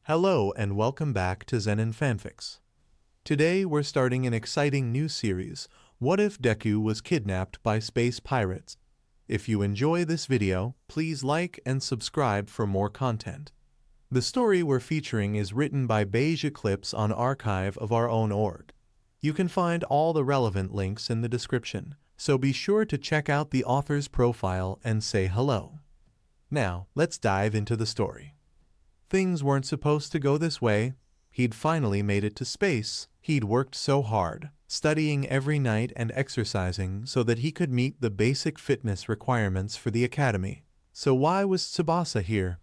Hello and welcome back to Zenin Fanfics. Today we're starting an exciting new series, What If Deku Was Kidnapped by Space Pirates? If you enjoy this video, please like and subscribe for more content. The story we're featuring is written by Beige Eclipse on Archive of our own org. You can find all the relevant links in the description, so be sure to check out the author's profile and say hello. Now, let's dive into the story. Things weren't supposed to go this way. He'd finally made it to space. He'd worked so hard, studying every night and exercising so that he could meet the basic fitness requirements for the academy. So why was Tsubasa here?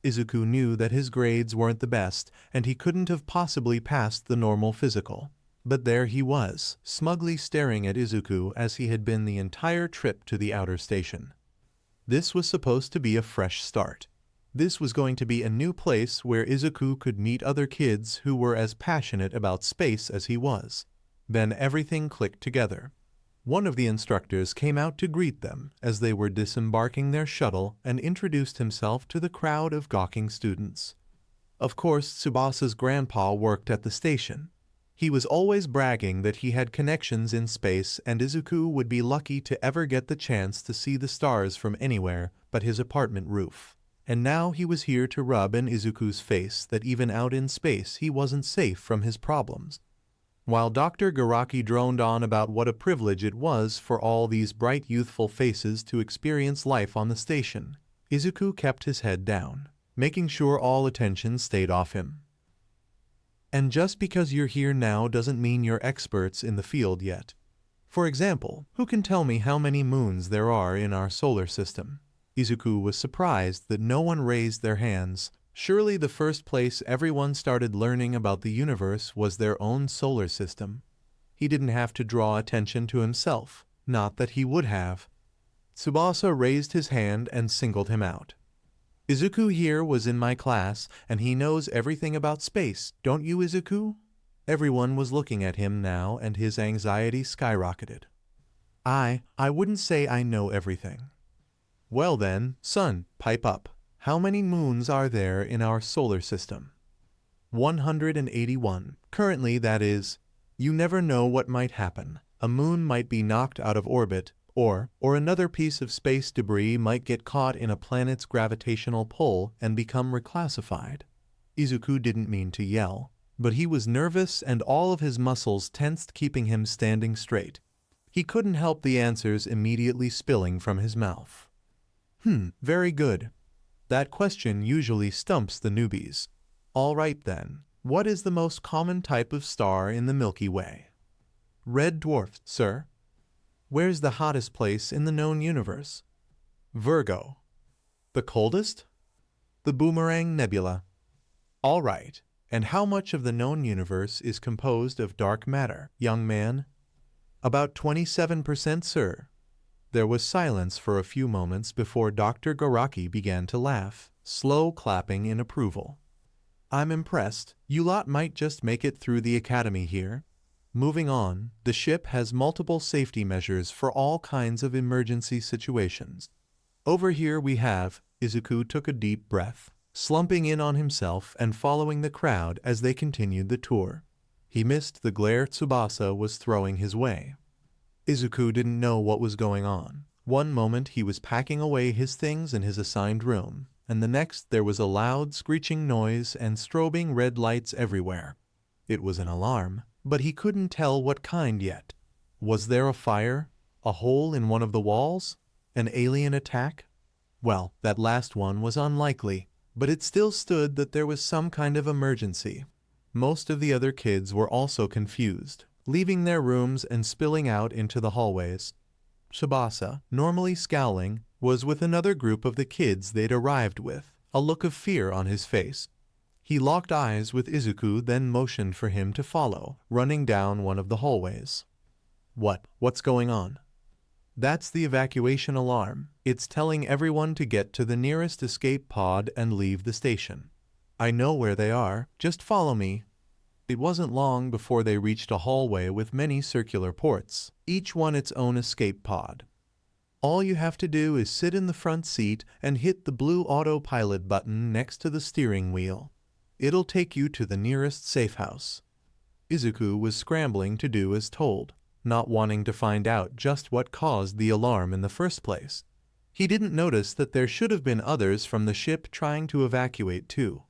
Izuku knew that his grades weren't the best and he couldn't have possibly passed the normal physical. But there he was, smugly staring at Izuku as he had been the entire trip to the outer station. This was supposed to be a fresh start. This was going to be a new place where Izuku could meet other kids who were as passionate about space as he was. Then everything clicked together. One of the instructors came out to greet them as they were disembarking their shuttle and introduced himself to the crowd of gawking students. Of course, Tsubasa's grandpa worked at the station. He was always bragging that he had connections in space and Izuku would be lucky to ever get the chance to see the stars from anywhere but his apartment roof. And now he was here to rub in Izuku's face that even out in space he wasn't safe from his problems. While Dr. Garaki droned on about what a privilege it was for all these bright youthful faces to experience life on the station, Izuku kept his head down, making sure all attention stayed off him. And just because you're here now doesn't mean you're experts in the field yet. For example, who can tell me how many moons there are in our solar system? Izuku was surprised that no one raised their hands. Surely the first place everyone started learning about the universe was their own solar system. He didn't have to draw attention to himself, not that he would have. Tsubasa raised his hand and singled him out. Izuku here was in my class, and he knows everything about space, don't you, Izuku? Everyone was looking at him now, and his anxiety skyrocketed. I wouldn't say I know everything. Well then, son, pipe up. How many moons are there in our solar system? 181. Currently, that is. You never know what might happen. A moon might be knocked out of orbit, or another piece of space debris might get caught in a planet's gravitational pull and become reclassified. Izuku didn't mean to yell, but he was nervous and all of his muscles tensed, keeping him standing straight. He couldn't help the answers immediately spilling from his mouth. Very good. That question usually stumps the newbies. All right then, what is the most common type of star in the Milky Way? Red dwarf, sir. Where's the hottest place in the known universe? Virgo. The coldest? The Boomerang Nebula. All right, and how much of the known universe is composed of dark matter, young man? About 27%, sir. There was silence for a few moments before Dr. Garaki began to laugh, slow clapping in approval. I'm impressed. You lot might just make it through the academy here. Moving on, the ship has multiple safety measures for all kinds of emergency situations. Over here we have, Izuku took a deep breath, slumping in on himself and following the crowd as they continued the tour. He missed the glare Tsubasa was throwing his way. Izuku didn't know what was going on. One moment he was packing away his things in his assigned room, and the next there was a loud screeching noise and strobing red lights everywhere. It was an alarm, but he couldn't tell what kind yet. Was there a fire? A hole in one of the walls? An alien attack? Well, that last one was unlikely, but it still stood that there was some kind of emergency. Most of the other kids were also confused, leaving their rooms and spilling out into the hallways. Tsubasa, normally scowling, was with another group of the kids they'd arrived with, a look of fear on his face. He locked eyes with Izuku, then motioned for him to follow, running down one of the hallways. What's going on? That's the evacuation alarm. It's telling everyone to get to the nearest escape pod and leave the station. I know where they are, just follow me. It wasn't long before they reached a hallway with many circular ports, each one its own escape pod. All you have to do is sit in the front seat and hit the blue autopilot button next to the steering wheel. It'll take you to the nearest safe house." Izuku was scrambling to do as told, not wanting to find out just what caused the alarm in the first place. He didn't notice that there should have been others from the ship trying to evacuate too.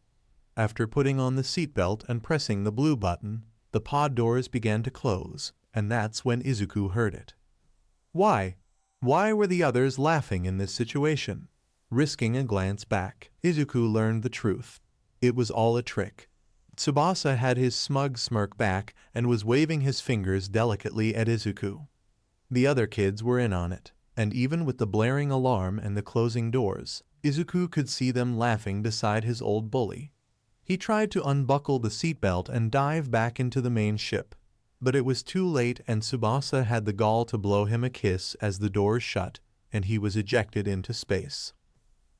After putting on the seatbelt and pressing the blue button, the pod doors began to close, and that's when Izuku heard it. Why? Why were the others laughing in this situation? Risking a glance back, Izuku learned the truth. It was all a trick. Tsubasa had his smug smirk back and was waving his fingers delicately at Izuku. The other kids were in on it, and even with the blaring alarm and the closing doors, Izuku could see them laughing beside his old bully. He tried to unbuckle the seatbelt and dive back into the main ship, but it was too late and Tsubasa had the gall to blow him a kiss as the doors shut and he was ejected into space.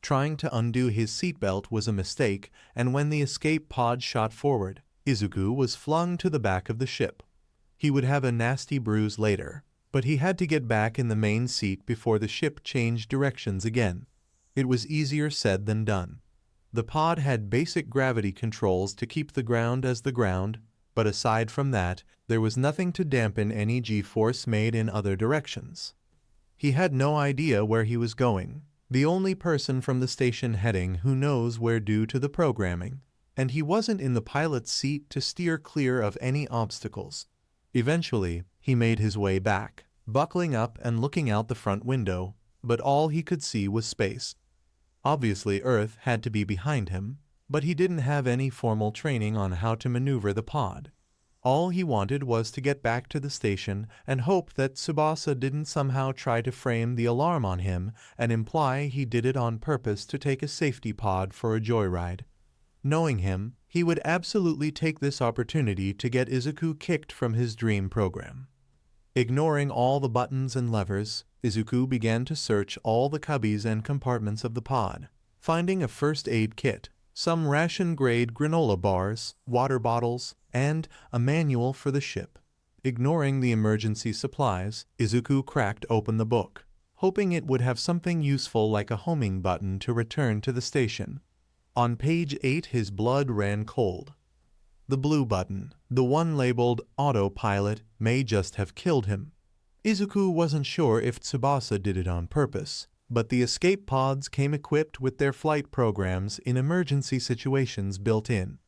Trying to undo his seatbelt was a mistake, and when the escape pod shot forward, Izuku was flung to the back of the ship. He would have a nasty bruise later, but he had to get back in the main seat before the ship changed directions again. It was easier said than done. The pod had basic gravity controls to keep the ground as the ground, but aside from that, there was nothing to dampen any G-force made in other directions. He had no idea where he was going, the only person from the station heading who knows where due to the programming, and he wasn't in the pilot's seat to steer clear of any obstacles. Eventually, he made his way back, buckling up and looking out the front window, but all he could see was space. Obviously Earth had to be behind him, but he didn't have any formal training on how to maneuver the pod. All he wanted was to get back to the station and hope that Tsubasa didn't somehow try to frame the alarm on him and imply he did it on purpose to take a safety pod for a joyride. Knowing him, he would absolutely take this opportunity to get Izuku kicked from his dream program. Ignoring all the buttons and levers, Izuku began to search all the cubbies and compartments of the pod, finding a first aid kit, some ration-grade granola bars, water bottles, and a manual for the ship. Ignoring the emergency supplies, Izuku cracked open the book, hoping it would have something useful like a homing button to return to the station. On page 8 his blood ran cold. The blue button, the one labeled autopilot, may just have killed him. Izuku wasn't sure if Tsubasa did it on purpose, but the escape pods came equipped with their flight programs in emergency situations built in.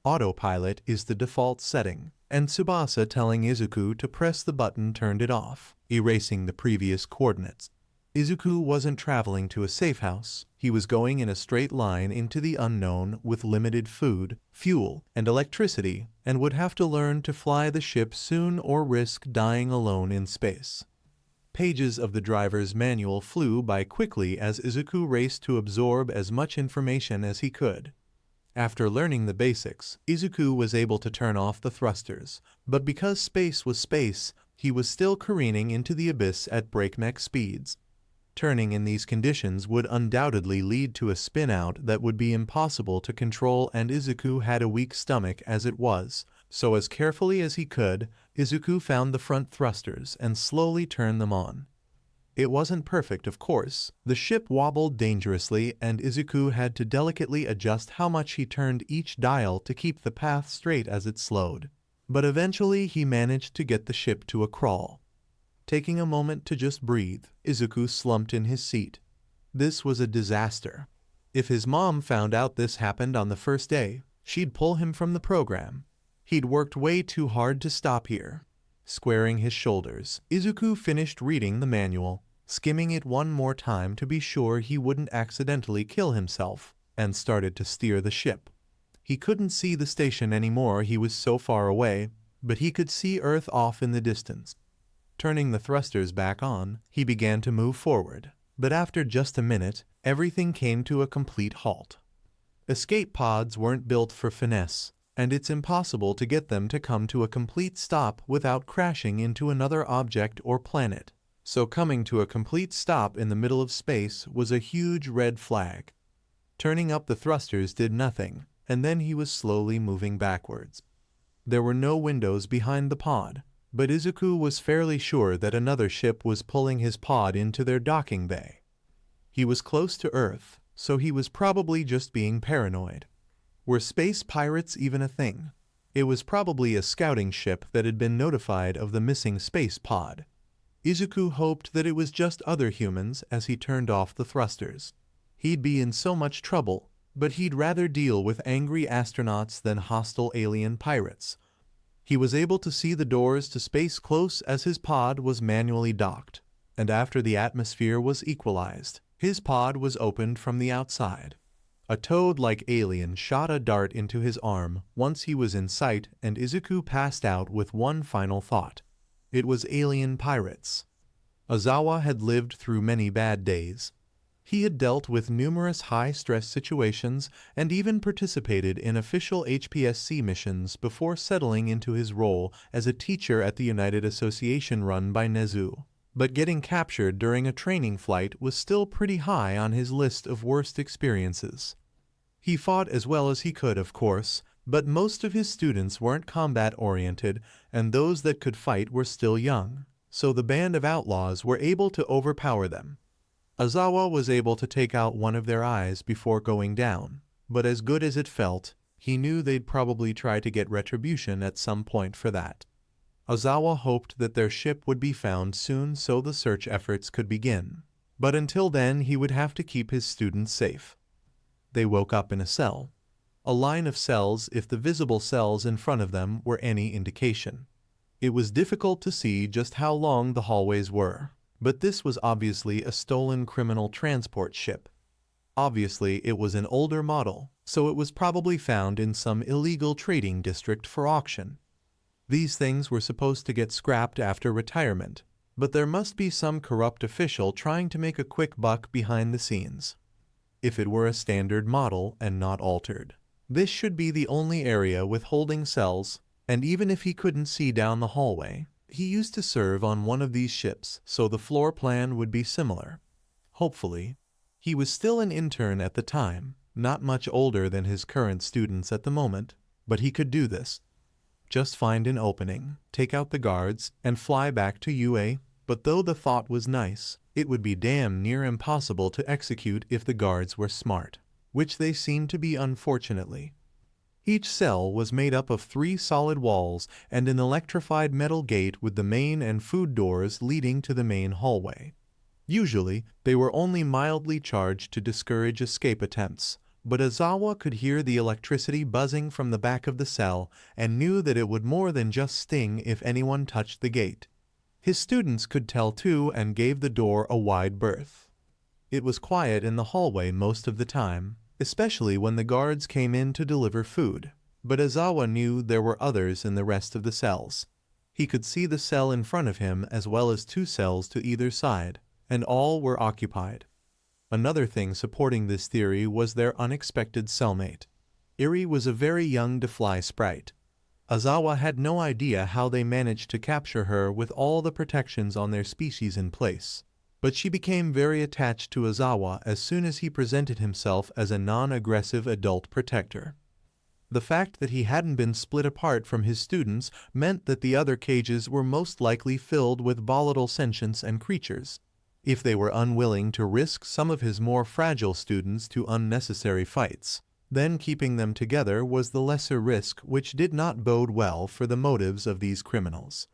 Autopilot is the default setting, and Tsubasa telling Izuku to press the button turned it off, erasing the previous coordinates. Izuku wasn't traveling to a safe house. He was going in a straight line into the unknown with limited food, fuel, and electricity, and would have to learn to fly the ship soon or risk dying alone in space. Pages of the driver's manual flew by quickly as Izuku raced to absorb as much information as he could. After learning the basics, Izuku was able to turn off the thrusters, but because space was space, he was still careening into the abyss at breakneck speeds. Turning in these conditions would undoubtedly lead to a spin-out that would be impossible to control, and Izuku had a weak stomach as it was, so as carefully as he could, Izuku found the front thrusters and slowly turned them on. It wasn't perfect, of course. The ship wobbled dangerously and Izuku had to delicately adjust how much he turned each dial to keep the path straight as it slowed. But eventually he managed to get the ship to a crawl. Taking a moment to just breathe, Izuku slumped in his seat. This was a disaster. If his mom found out this happened on the first day, she'd pull him from the program. He'd worked way too hard to stop here. Squaring his shoulders, Izuku finished reading the manual, skimming it one more time to be sure he wouldn't accidentally kill himself, and started to steer the ship. He couldn't see the station anymore, he was so far away, but he could see Earth off in the distance. Turning the thrusters back on, he began to move forward, but after just a minute, everything came to a complete halt. Escape pods weren't built for finesse, and it's impossible to get them to come to a complete stop without crashing into another object or planet. So coming to a complete stop in the middle of space was a huge red flag. Turning up the thrusters did nothing, and then he was slowly moving backwards. There were no windows behind the pod, but Izuku was fairly sure that another ship was pulling his pod into their docking bay. He was close to Earth, so he was probably just being paranoid. Were space pirates even a thing? It was probably a scouting ship that had been notified of the missing space pod. Izuku hoped that it was just other humans as he turned off the thrusters. He'd be in so much trouble, but he'd rather deal with angry astronauts than hostile alien pirates. He was able to see the doors to space close as his pod was manually docked, and after the atmosphere was equalized, his pod was opened from the outside. A toad-like alien shot a dart into his arm once he was in sight, and Izuku passed out with one final thought. It was alien pirates. Aizawa had lived through many bad days. He had dealt with numerous high-stress situations and even participated in official HPSC missions before settling into his role as a teacher at the United Association run by Nezu. But getting captured during a training flight was still pretty high on his list of worst experiences. He fought as well as he could, of course, but most of his students weren't combat-oriented, and those that could fight were still young, so the band of outlaws were able to overpower them. Aizawa was able to take out one of their eyes before going down, but as good as it felt, he knew they'd probably try to get retribution at some point for that. Aizawa hoped that their ship would be found soon so the search efforts could begin, but until then he would have to keep his students safe. They woke up in a cell. A line of cells if the visible cells in front of them were any indication. It was difficult to see just how long the hallways were, but this was obviously a stolen criminal transport ship. Obviously, it was an older model, so it was probably found in some illegal trading district for auction. These things were supposed to get scrapped after retirement, but there must be some corrupt official trying to make a quick buck behind the scenes. If it were a standard model and not altered, this should be the only area with holding cells, and even if he couldn't see down the hallway, he used to serve on one of these ships, so the floor plan would be similar. Hopefully. He was still an intern at the time, not much older than his current students at the moment, but he could do this. Just find an opening, take out the guards, and fly back to UA, but though the thought was nice, it would be damn near impossible to execute if the guards were smart, which they seemed to be unfortunately. Each cell was made up of 3 solid walls and an electrified metal gate with the main and food doors leading to the main hallway. Usually, they were only mildly charged to discourage escape attempts, but Aizawa could hear the electricity buzzing from the back of the cell and knew that it would more than just sting if anyone touched the gate. His students could tell too and gave the door a wide berth. It was quiet in the hallway most of the time, especially when the guards came in to deliver food, but Aizawa knew there were others in the rest of the cells. He could see the cell in front of him as well as 2 cells to either side, and all were occupied. Another thing supporting this theory was their unexpected cellmate. Eri was a very young to-fly sprite. Aizawa had no idea how they managed to capture her with all the protections on their species in place, but she became very attached to Aizawa as soon as he presented himself as a non-aggressive adult protector. The fact that he hadn't been split apart from his students meant that the other cages were most likely filled with volatile sentients and creatures. If they were unwilling to risk some of his more fragile students to unnecessary fights, then keeping them together was the lesser risk, which did not bode well for the motives of these criminals.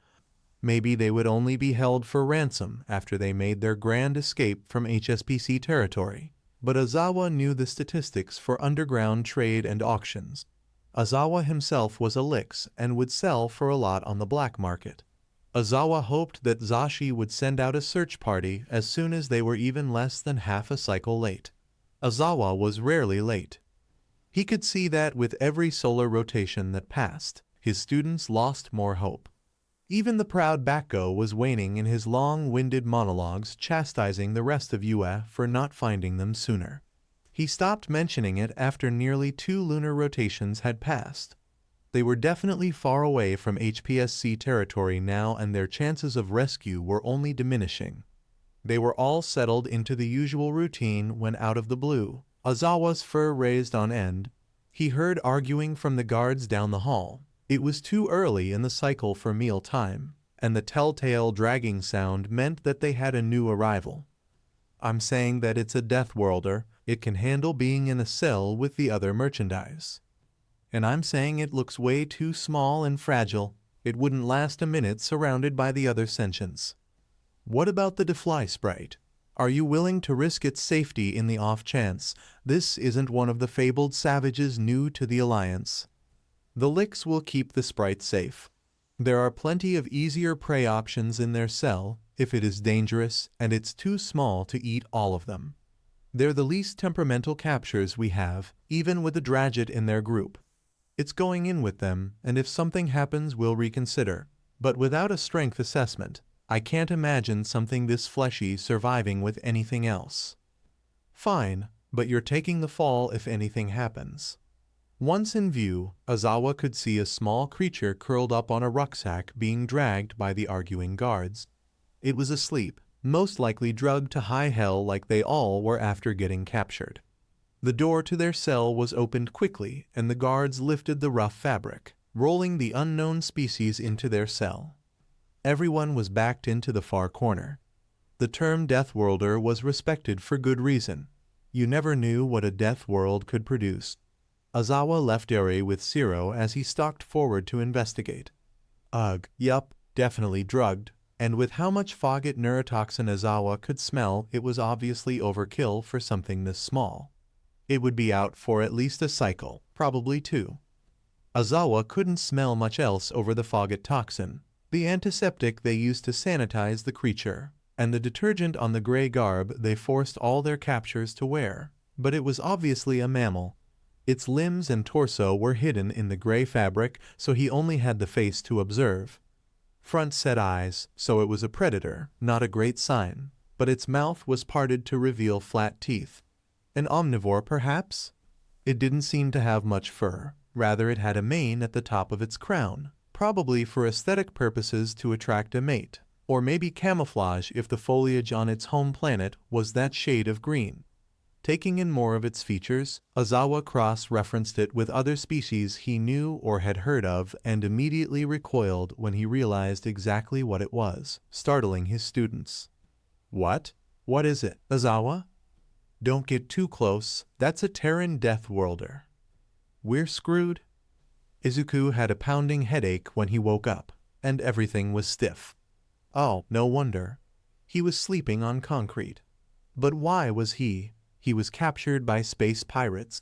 Maybe they would only be held for ransom after they made their grand escape from HSPC territory, but Aizawa knew the statistics for underground trade and auctions. Aizawa himself was a Lix and would sell for a lot on the black market. Aizawa hoped that Zashi would send out a search party as soon as they were even less than half a cycle late. Aizawa was rarely late. He could see that with every solar rotation that passed, his students lost more hope. Even the proud Bakko was waning in his long-winded monologues chastising the rest of UA for not finding them sooner. He stopped mentioning it after nearly 2 lunar rotations had passed. They were definitely far away from HPSC territory now, and their chances of rescue were only diminishing. They were all settled into the usual routine when out of the blue, Aizawa's fur raised on end, he heard arguing from the guards down the hall. It was too early in the cycle for meal time, and the telltale dragging sound meant that they had a new arrival. I'm saying that it's a Death Worlder. It can handle being in a cell with the other merchandise. And I'm saying it looks way too small and fragile. It wouldn't last a minute surrounded by the other sentients. What about the Defly sprite? Are you willing to risk its safety in the off chance this isn't one of the fabled savages new to the Alliance? The Licks will keep the sprite safe. There are plenty of easier prey options in their cell if it is dangerous and it's too small to eat all of them. They're the least temperamental captures we have, even with a Draget in their group. It's going in with them, and if something happens we'll reconsider. But without a strength assessment, I can't imagine something this fleshy surviving with anything else. Fine, but you're taking the fall if anything happens. Once in view, Aizawa could see a small creature curled up on a rucksack being dragged by the arguing guards. It was asleep, most likely drugged to high hell like they all were after getting captured. The door to their cell was opened quickly and the guards lifted the rough fabric, rolling the unknown species into their cell. Everyone was backed into the far corner. The term Death Worlder was respected for good reason. You never knew what a Death World could produce. Aizawa left Eri with Zero as he stalked forward to investigate. Ugh, yup, definitely drugged. And with how much Fogget neurotoxin Aizawa could smell, it was obviously overkill for something this small. It would be out for at least a cycle, probably two. Aizawa couldn't smell much else over the Fogget toxin, the antiseptic they used to sanitize the creature, and the detergent on the gray garb they forced all their captures to wear. But it was obviously a mammal. Its limbs and torso were hidden in the gray fabric, so he only had the face to observe. Front set eyes, so it was a predator, not a great sign, but its mouth was parted to reveal flat teeth. An omnivore, perhaps? It didn't seem to have much fur, rather it had a mane at the top of its crown, probably for aesthetic purposes to attract a mate, or maybe camouflage if the foliage on its home planet was that shade of green. Taking in more of its features, Aizawa cross-referenced it with other species he knew or had heard of and immediately recoiled when he realized exactly what it was, startling his students. What? What is it, Aizawa? Don't get too close, that's a Terran Death Worlder. We're screwed? Izuku had a pounding headache when he woke up, and everything was stiff. Oh, no wonder. He was sleeping on concrete. But why was he? He was captured by space pirates.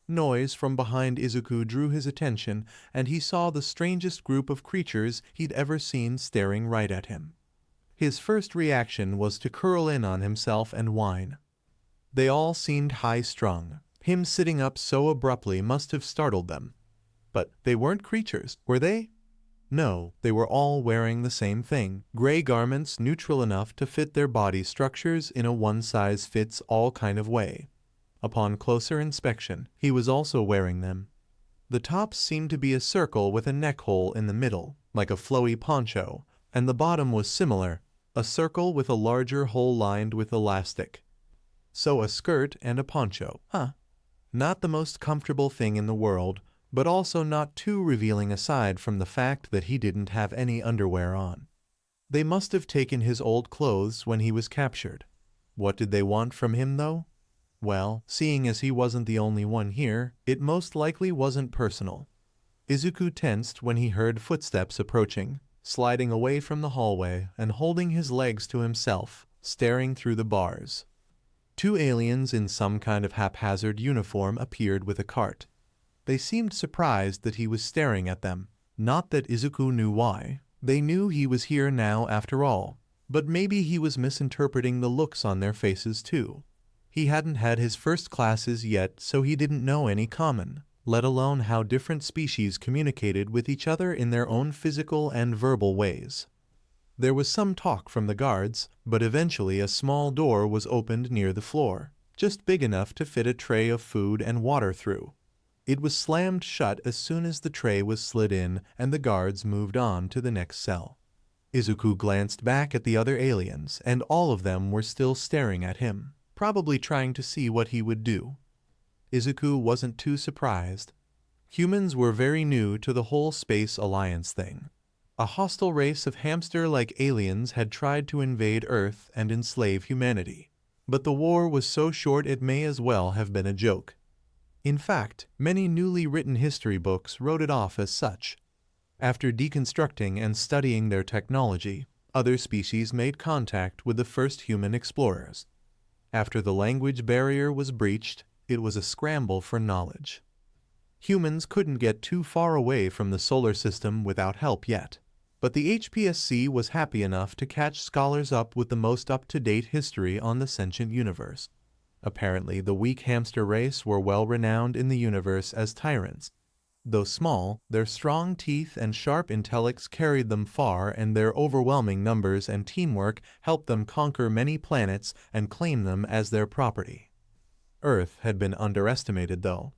Noise from behind Izuku drew his attention, and he saw the strangest group of creatures he'd ever seen staring right at him. His first reaction was to curl in on himself and whine. They all seemed high-strung. Him sitting up so abruptly must have startled them. But they weren't creatures, were they? No, they were all wearing the same thing, gray garments neutral enough to fit their body structures in a one-size-fits-all kind of way. Upon closer inspection, he was also wearing them. The tops seemed to be a circle with a neck hole in the middle, like a flowy poncho, and the bottom was similar, a circle with a larger hole lined with elastic. So a skirt and a poncho, huh? Not the most comfortable thing in the world, but also not too revealing aside from the fact that he didn't have any underwear on. They must have taken his old clothes when he was captured. What did they want from him, though? Well, seeing as he wasn't the only one here, it most likely wasn't personal. Izuku tensed when he heard footsteps approaching, sliding away from the hallway and holding his legs to himself, staring through the bars. Two aliens in some kind of haphazard uniform appeared with a cart. They seemed surprised that he was staring at them. Not that Izuku knew why. They knew he was here now after all, but maybe he was misinterpreting the looks on their faces too. He hadn't had his first classes yet, so he didn't know any common, let alone how different species communicated with each other in their own physical and verbal ways. There was some talk from the guards, but eventually a small door was opened near the floor, just big enough to fit a tray of food and water through. It was slammed shut as soon as the tray was slid in and the guards moved on to the next cell. Izuku glanced back at the other aliens, and all of them were still staring at him, probably trying to see what he would do. Izuku wasn't too surprised. Humans were very new to the whole Space Alliance thing. A hostile race of hamster-like aliens had tried to invade Earth and enslave humanity, but the war was so short it may as well have been a joke. In fact, many newly written history books wrote it off as such. After deconstructing and studying their technology, other species made contact with the first human explorers. After the language barrier was breached, it was a scramble for knowledge. Humans couldn't get too far away from the solar system without help yet, but the HPSC was happy enough to catch scholars up with the most up-to-date history on the sentient universe. Apparently, the weak hamster race were well renowned in the universe as tyrants. Though small, their strong teeth and sharp intellects carried them far, and their overwhelming numbers and teamwork helped them conquer many planets and claim them as their property. Earth had been underestimated, though.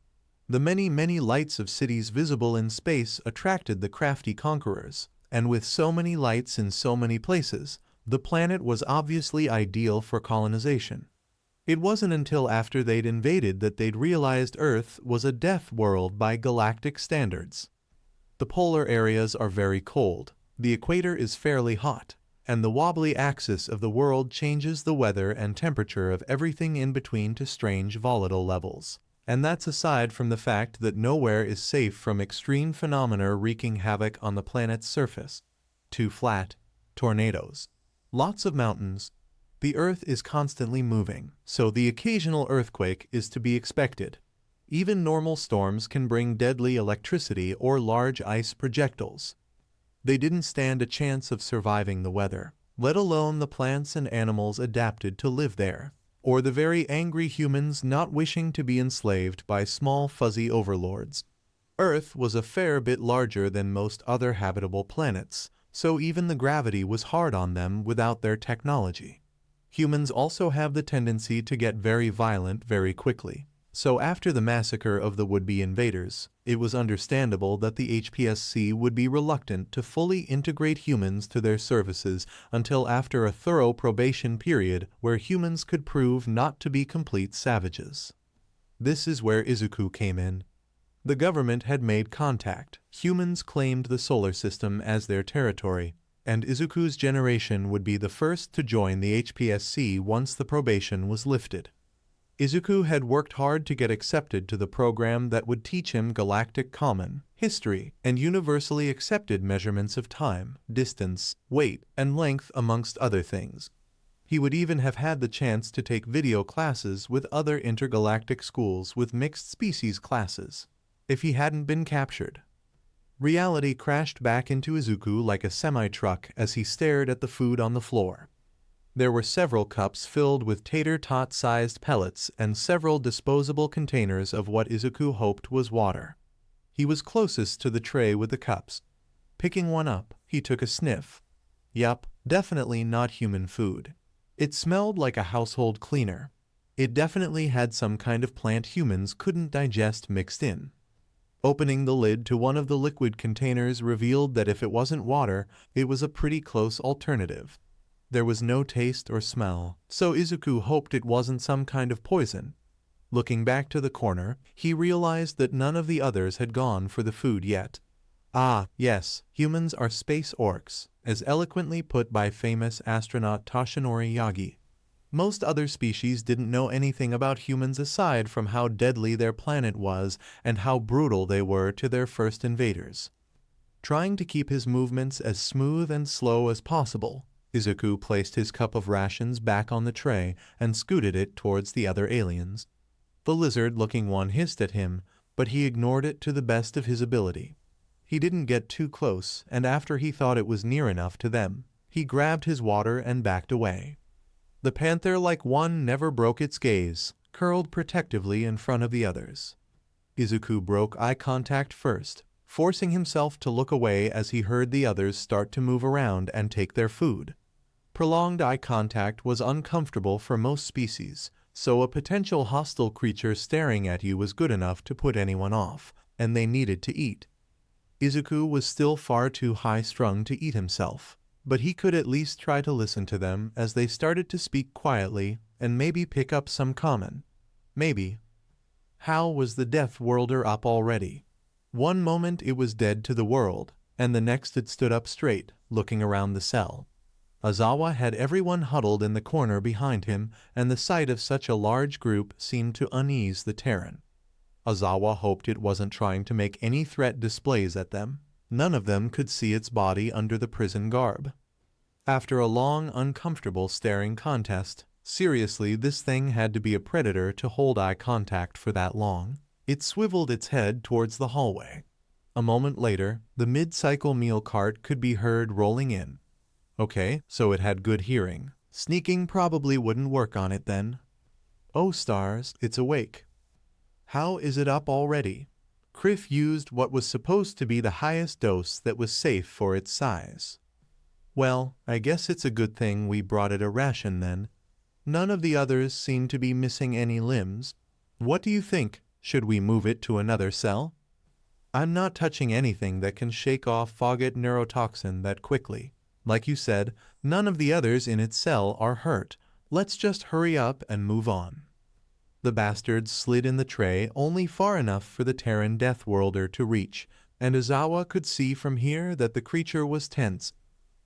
The many lights of cities visible in space attracted the crafty conquerors, and with so many lights in so many places, the planet was obviously ideal for colonization. It wasn't until after they'd invaded that they'd realized Earth was a death world by galactic standards. The polar areas are very cold, the equator is fairly hot, and the wobbly axis of the world changes the weather and temperature of everything in between to strange volatile levels. And that's aside from the fact that nowhere is safe from extreme phenomena wreaking havoc on the planet's surface. Too flat, tornadoes, lots of mountains. The Earth is constantly moving, so the occasional earthquake is to be expected. Even normal storms can bring deadly electricity or large ice projectiles. They didn't stand a chance of surviving the weather, let alone the plants and animals adapted to live there, or the very angry humans not wishing to be enslaved by small fuzzy overlords. Earth was a fair bit larger than most other habitable planets, so even the gravity was hard on them without their technology. Humans also have the tendency to get very violent very quickly, so after the massacre of the would-be invaders, it was understandable that the HPSC would be reluctant to fully integrate humans to their services until after a thorough probation period where humans could prove not to be complete savages. This is where Izuku came in. The government had made contact, humans claimed the solar system as their territory, and Izuku's generation would be the first to join the HPSC once the probation was lifted. Izuku had worked hard to get accepted to the program that would teach him galactic common, history, and universally accepted measurements of time, distance, weight, and length amongst other things. He would even have had the chance to take video classes with other intergalactic schools with mixed species classes, if he hadn't been captured. Reality crashed back into Izuku like a semi-truck as he stared at the food on the floor. There were several cups filled with tater-tot-sized pellets and several disposable containers of what Izuku hoped was water. He was closest to the tray with the cups. Picking one up, he took a sniff. Yup, definitely not human food. It smelled like a household cleaner. It definitely had some kind of plant humans couldn't digest mixed in. Opening the lid to one of the liquid containers revealed that if it wasn't water, it was a pretty close alternative. There was no taste or smell, so Izuku hoped it wasn't some kind of poison. Looking back to the corner, he realized that none of the others had gone for the food yet. Ah, yes, humans are space orcs, as eloquently put by famous astronaut Toshinori Yagi. Most other species didn't know anything about humans aside from how deadly their planet was and how brutal they were to their first invaders. Trying to keep his movements as smooth and slow as possible, Izuku placed his cup of rations back on the tray and scooted it towards the other aliens. The lizard-looking one hissed at him, but he ignored it to the best of his ability. He didn't get too close, and after he thought it was near enough to them, he grabbed his water and backed away. The panther-like one never broke its gaze, curled protectively in front of the others. Izuku broke eye contact first, forcing himself to look away as he heard the others start to move around and take their food. Prolonged eye contact was uncomfortable for most species, so a potential hostile creature staring at you was good enough to put anyone off, and they needed to eat. Izuku was still far too high-strung to eat himself, but he could at least try to listen to them as they started to speak quietly and maybe pick up some common. Maybe. How was the Death Worlder up already? One moment it was dead to the world, and the next it stood up straight, looking around the cell. Aizawa had everyone huddled in the corner behind him, and the sight of such a large group seemed to unease the Terran. Aizawa hoped it wasn't trying to make any threat displays at them. None of them could see its body under the prison garb. After a long, uncomfortable staring contest, seriously, this thing had to be a predator to hold eye contact for that long. It swiveled its head towards the hallway. A moment later, the mid-cycle meal cart could be heard rolling in. Okay, so it had good hearing. Sneaking probably wouldn't work on it then. Oh stars, it's awake. How is it up already? Criff used what was supposed to be the highest dose that was safe for its size. Well, I guess it's a good thing we brought it a ration then. None of the others seem to be missing any limbs. What do you think? Should we move it to another cell? I'm not touching anything that can shake off Fogget neurotoxin that quickly. Like you said, none of the others in its cell are hurt. Let's just hurry up and move on. The bastards slid in the tray only far enough for the Terran Death Worlder to reach, and Aizawa could see from here that the creature was tense.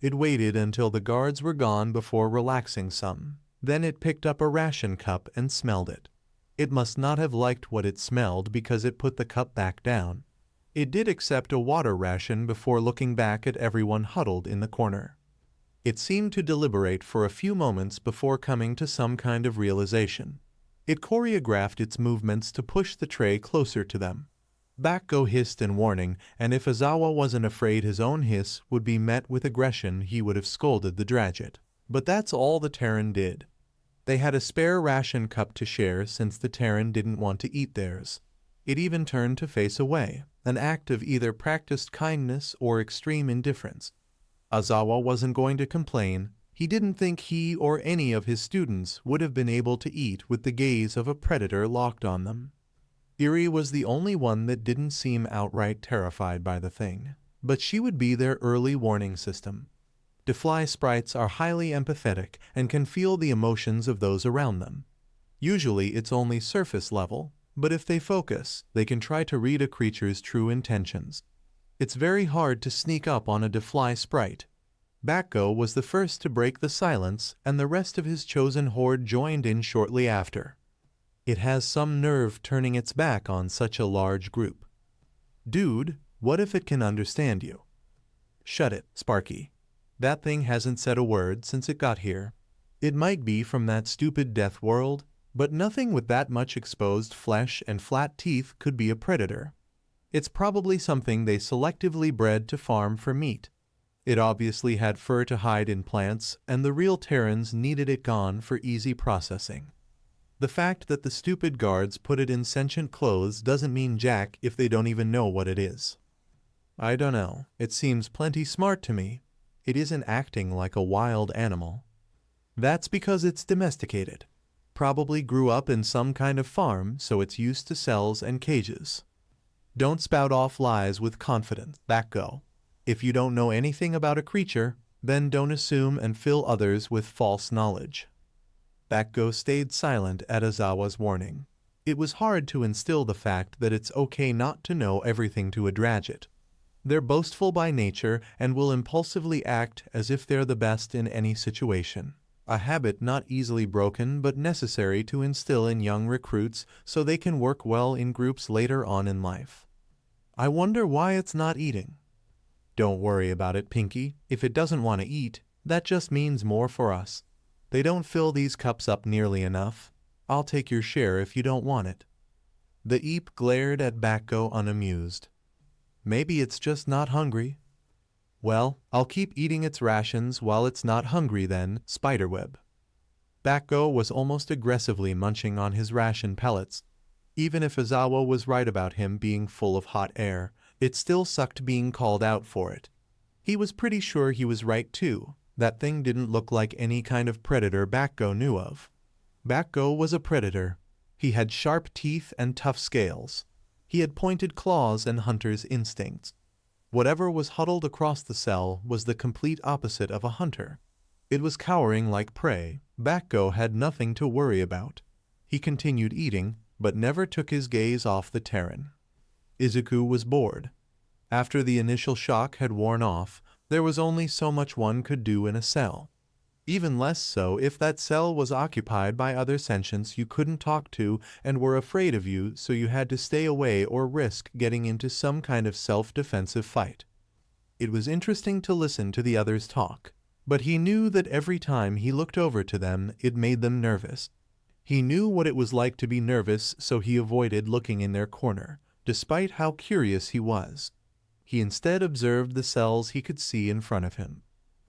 It waited until the guards were gone before relaxing some. Then it picked up a ration cup and smelled it. It must not have liked what it smelled because it put the cup back down. It did accept a water ration before looking back at everyone huddled in the corner. It seemed to deliberate for a few moments before coming to some kind of realization. It choreographed its movements to push the tray closer to them. Bakko hissed in warning, and if Aizawa wasn't afraid his own hiss would be met with aggression, he would have scolded the Draget. But that's all the Terran did. They had a spare ration cup to share since the Terran didn't want to eat theirs. It even turned to face away, an act of either practiced kindness or extreme indifference. Aizawa wasn't going to complain. He didn't think he or any of his students would have been able to eat with the gaze of a predator locked on them. Eri was the only one that didn't seem outright terrified by the thing, but she would be their early warning system. Defly sprites are highly empathetic and can feel the emotions of those around them. Usually it's only surface level, but if they focus, they can try to read a creature's true intentions. It's very hard to sneak up on a Defly sprite. Bakko was the first to break the silence, and the rest of his chosen horde joined in shortly after. It has some nerve turning its back on such a large group. Dude, what if it can understand you? Shut it, Sparky. That thing hasn't said a word since it got here. It might be from that stupid death world, but nothing with that much exposed flesh and flat teeth could be a predator. It's probably something they selectively bred to farm for meat. It obviously had fur to hide in plants, and the real Terrans needed it gone for easy processing. The fact that the stupid guards put it in sentient clothes doesn't mean jack if they don't even know what it is. I don't know, it seems plenty smart to me. It isn't acting like a wild animal. That's because it's domesticated. Probably grew up in some kind of farm, so it's used to cells and cages. Don't spout off lies with confidence, Bakko. If you don't know anything about a creature, then don't assume and fill others with false knowledge. Bakko stayed silent at Aizawa's warning. It was hard to instill the fact that it's okay not to know everything to a Draget. They're boastful by nature and will impulsively act as if they're the best in any situation. A habit not easily broken but necessary to instill in young recruits so they can work well in groups later on in life. I wonder why it's not eating. Don't worry about it, Pinky. If it doesn't want to eat, that just means more for us. They don't fill these cups up nearly enough. I'll take your share if you don't want it. The Eep glared at Bakko unamused. Maybe it's just not hungry. Well, I'll keep eating its rations while it's not hungry then, Spiderweb. Bakko was almost aggressively munching on his ration pellets. Even if Aizawa was right about him being full of hot air, it still sucked being called out for it. He was pretty sure he was right too. That thing didn't look like any kind of predator Bakko knew of. Bakko was a predator. He had sharp teeth and tough scales. He had pointed claws and hunter's instincts. Whatever was huddled across the cell was the complete opposite of a hunter. It was cowering like prey. Bakko had nothing to worry about. He continued eating, but never took his gaze off the Terran. Izuku was bored. After the initial shock had worn off, there was only so much one could do in a cell. Even less so if that cell was occupied by other sentients you couldn't talk to and were afraid of you, so you had to stay away or risk getting into some kind of self-defensive fight. It was interesting to listen to the others talk, but he knew that every time he looked over to them, it made them nervous. He knew what it was like to be nervous, so he avoided looking in their corner, despite how curious he was. He instead observed the cells he could see in front of him.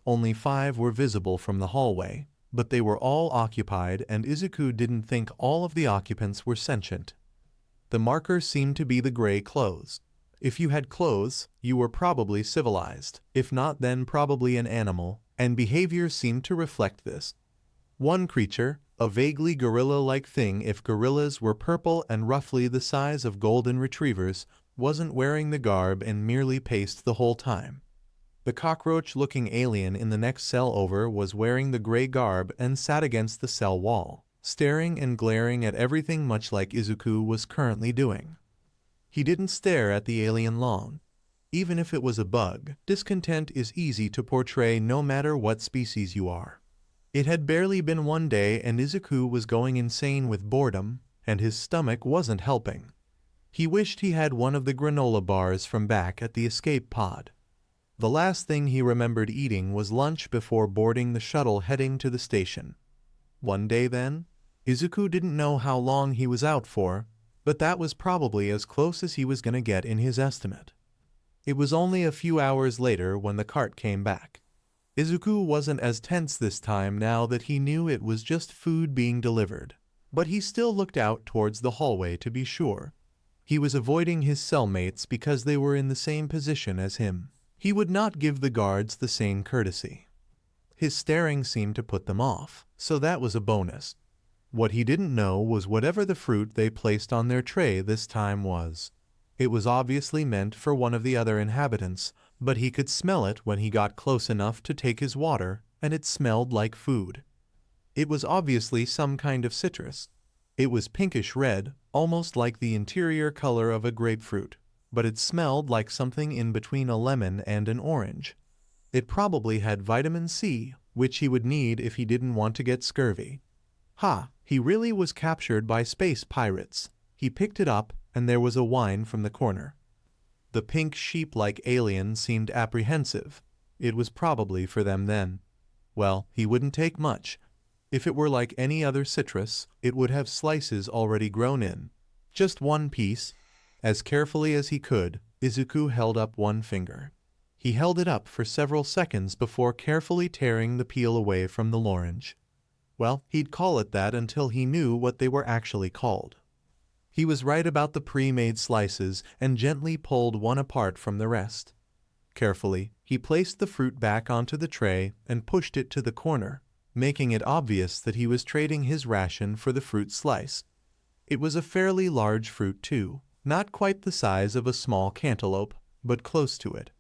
Only 5 were visible from the hallway, but they were all occupied, and Izuku didn't think all of the occupants were sentient. The marker seemed to be the gray clothes. If you had clothes, you were probably civilized. If not, then probably an animal, and behavior seemed to reflect this. One creature, a vaguely gorilla-like thing if gorillas were purple and roughly the size of golden retrievers, wasn't wearing the garb and merely paced the whole time. The cockroach-looking alien in the next cell over was wearing the gray garb and sat against the cell wall, staring and glaring at everything much like Izuku was currently doing. He didn't stare at the alien long. Even if it was a bug, discontent is easy to portray no matter what species you are. It had barely been one day and Izuku was going insane with boredom, and his stomach wasn't helping. He wished he had one of the granola bars from back at the escape pod. The last thing he remembered eating was lunch before boarding the shuttle heading to the station. One day then? Izuku didn't know how long he was out for, but that was probably as close as he was going to get in his estimate. It was only a few hours later when the cart came back. Izuku wasn't as tense this time now that he knew it was just food being delivered, but he still looked out towards the hallway to be sure. He was avoiding his cellmates because they were in the same position as him. He would not give the guards the same courtesy. His staring seemed to put them off, so that was a bonus. What he didn't know was whatever the fruit they placed on their tray this time was. It was obviously meant for one of the other inhabitants, but he could smell it when he got close enough to take his water, and it smelled like food. It was obviously some kind of citrus. It was pinkish red, almost like the interior color of a grapefruit, but it smelled like something in between a lemon and an orange. It probably had vitamin C, which he would need if he didn't want to get scurvy. Ha! He really was captured by space pirates. He picked it up, and there was a whine from the corner. The pink sheep-like alien seemed apprehensive. It was probably for them then. Well, he wouldn't take much. If it were like any other citrus, it would have slices already grown in. Just one piece. As carefully as he could, Izuku held up one finger. He held it up for several seconds before carefully tearing the peel away from the orange. Well, he'd call it that until he knew what they were actually called. He was right about the pre-made slices and gently pulled one apart from the rest. Carefully, he placed the fruit back onto the tray and pushed it to the corner, making it obvious that he was trading his ration for the fruit slice. It was a fairly large fruit too, not quite the size of a small cantaloupe, but close to it.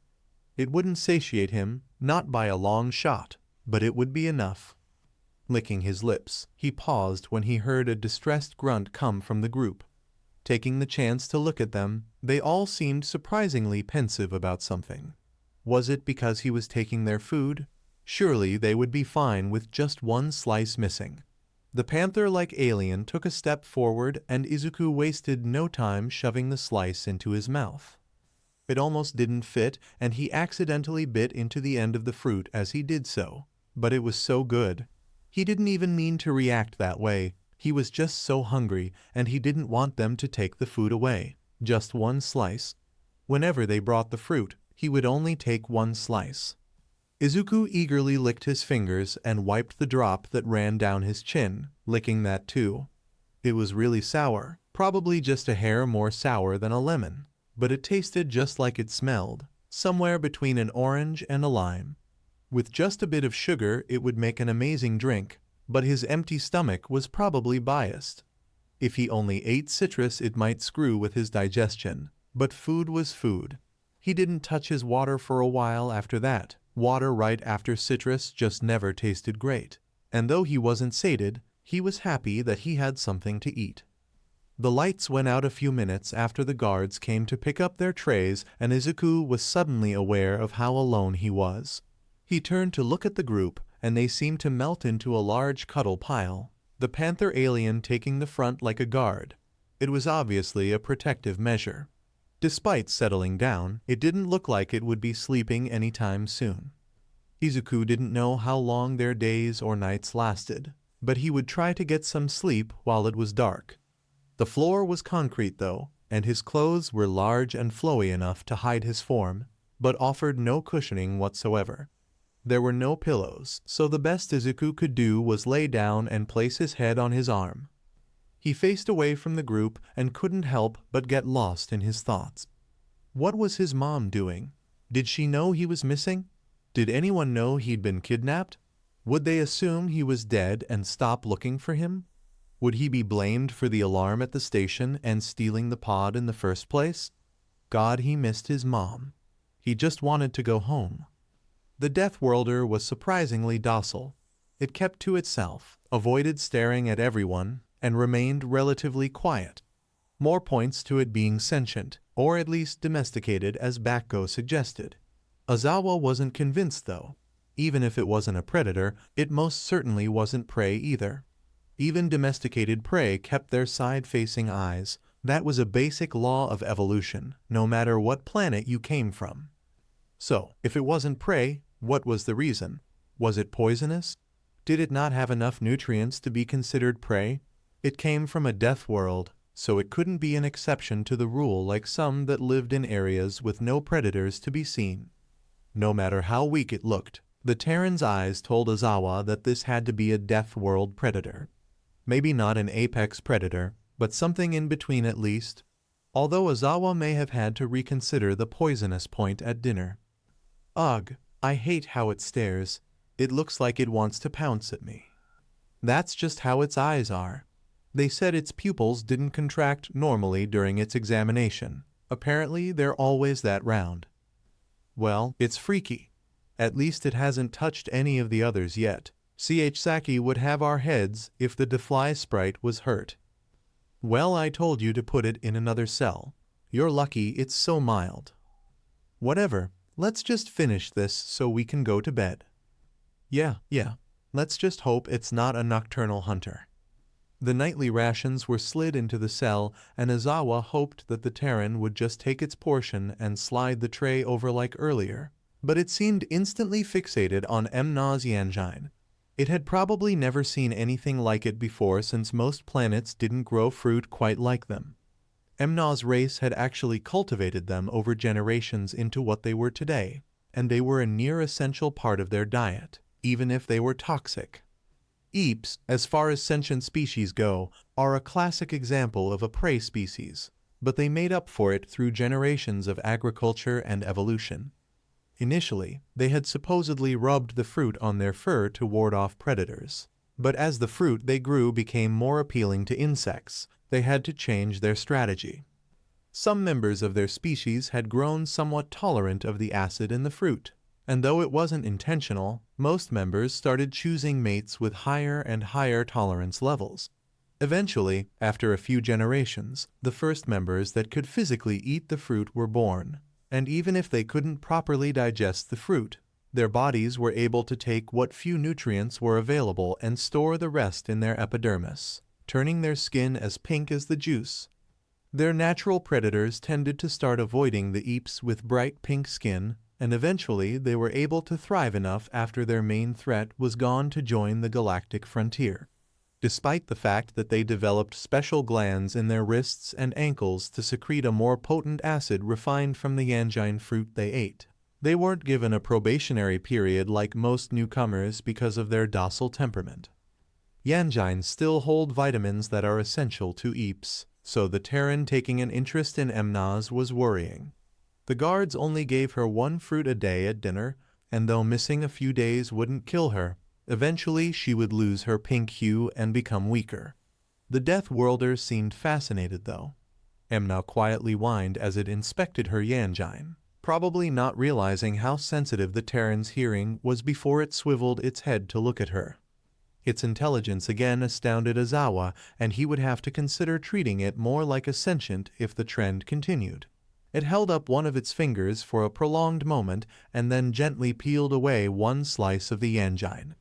It wouldn't satiate him, not by a long shot, but it would be enough. Licking his lips, he paused when he heard a distressed grunt come from the group. Taking the chance to look at them, they all seemed surprisingly pensive about something. Was it because he was taking their food? Surely they would be fine with just one slice missing. The panther-like alien took a step forward and Izuku wasted no time shoving the slice into his mouth. It almost didn't fit and he accidentally bit into the end of the fruit as he did so, but it was so good. He didn't even mean to react that way. He was just so hungry and he didn't want them to take the food away. Just one slice. Whenever they brought the fruit, he would only take one slice. Izuku eagerly licked his fingers and wiped the drop that ran down his chin, licking that too. It was really sour, probably just a hair more sour than a lemon, but it tasted just like it smelled, somewhere between an orange and a lime. With just a bit of sugar it would make an amazing drink, but his empty stomach was probably biased. If he only ate citrus it might screw with his digestion, but food was food. He didn't touch his water for a while after that. Water right after citrus just never tasted great, and though he wasn't sated, he was happy that he had something to eat. The lights went out a few minutes after the guards came to pick up their trays and Izuku was suddenly aware of how alone he was. He turned to look at the group and they seemed to melt into a large cuddle pile, the panther alien taking the front like a guard. It was obviously a protective measure. Despite settling down, it didn't look like it would be sleeping anytime soon. Izuku didn't know how long their days or nights lasted, but he would try to get some sleep while it was dark. The floor was concrete though, and his clothes were large and flowy enough to hide his form, but offered no cushioning whatsoever. There were no pillows, so the best Izuku could do was lay down and place his head on his arm. He faced away from the group and couldn't help but get lost in his thoughts. What was his mom doing? Did she know he was missing? Did anyone know he'd been kidnapped? Would they assume he was dead and stop looking for him? Would he be blamed for the alarm at the station and stealing the pod in the first place? God, he missed his mom. He just wanted to go home. The Death Worlder was surprisingly docile. It kept to itself, avoided staring at everyone, and remained relatively quiet. More points to it being sentient, or at least domesticated as Bakko suggested. Aizawa wasn't convinced though. Even if it wasn't a predator, it most certainly wasn't prey either. Even domesticated prey kept their side-facing eyes. That was a basic law of evolution, no matter what planet you came from. So, if it wasn't prey, what was the reason? Was it poisonous? Did it not have enough nutrients to be considered prey? It came from a death world, so it couldn't be an exception to the rule like some that lived in areas with no predators to be seen. No matter how weak it looked, the Terran's eyes told Aizawa that this had to be a death world predator. Maybe not an apex predator, but something in between at least, although Aizawa may have had to reconsider the poisonous point at dinner. Ugh, I hate how it stares. It looks like it wants to pounce at me. That's just how its eyes are. They said its pupils didn't contract normally during its examination. Apparently, they're always that round. Well, it's freaky. At least it hasn't touched any of the others yet. Saki would have our heads if the Defly sprite was hurt. Well, I told you to put it in another cell. You're lucky it's so mild. Whatever, let's just finish this so we can go to bed. Yeah, let's just hope it's not a nocturnal hunter. The nightly rations were slid into the cell, and Aizawa hoped that the Terran would just take its portion and slide the tray over like earlier, but it seemed instantly fixated on Emna's Yanjine. It had probably never seen anything like it before since most planets didn't grow fruit quite like them. Emna's race had actually cultivated them over generations into what they were today, and they were a near essential part of their diet, even if they were toxic. Eeps, as far as sentient species go, are a classic example of a prey species, but they made up for it through generations of agriculture and evolution. Initially, they had supposedly rubbed the fruit on their fur to ward off predators, but as the fruit they grew became more appealing to insects, they had to change their strategy. Some members of their species had grown somewhat tolerant of the acid in the fruit, and though it wasn't intentional, most members started choosing mates with higher and higher tolerance levels. Eventually, after a few generations, the first members that could physically eat the fruit were born, and even if they couldn't properly digest the fruit, their bodies were able to take what few nutrients were available and store the rest in their epidermis, turning their skin as pink as the juice. Their natural predators tended to start avoiding the Eeps with bright pink skin, and eventually they were able to thrive enough after their main threat was gone to join the galactic frontier. Despite the fact that they developed special glands in their wrists and ankles to secrete a more potent acid refined from the Yanjine fruit they ate, they weren't given a probationary period like most newcomers because of their docile temperament. Yanjines still hold vitamins that are essential to Eeps, so the Terran taking an interest in Emna's was worrying. The guards only gave her one fruit a day at dinner, and though missing a few days wouldn't kill her, eventually she would lose her pink hue and become weaker. The Death Worlder seemed fascinated though. Emna quietly whined as it inspected her Yanjine, probably not realizing how sensitive the Terran's hearing was before it swiveled its head to look at her. Its intelligence again astounded Aizawa, and he would have to consider treating it more like a sentient if the trend continued. It held up one of its fingers for a prolonged moment and then gently peeled away one slice of the Yanjine.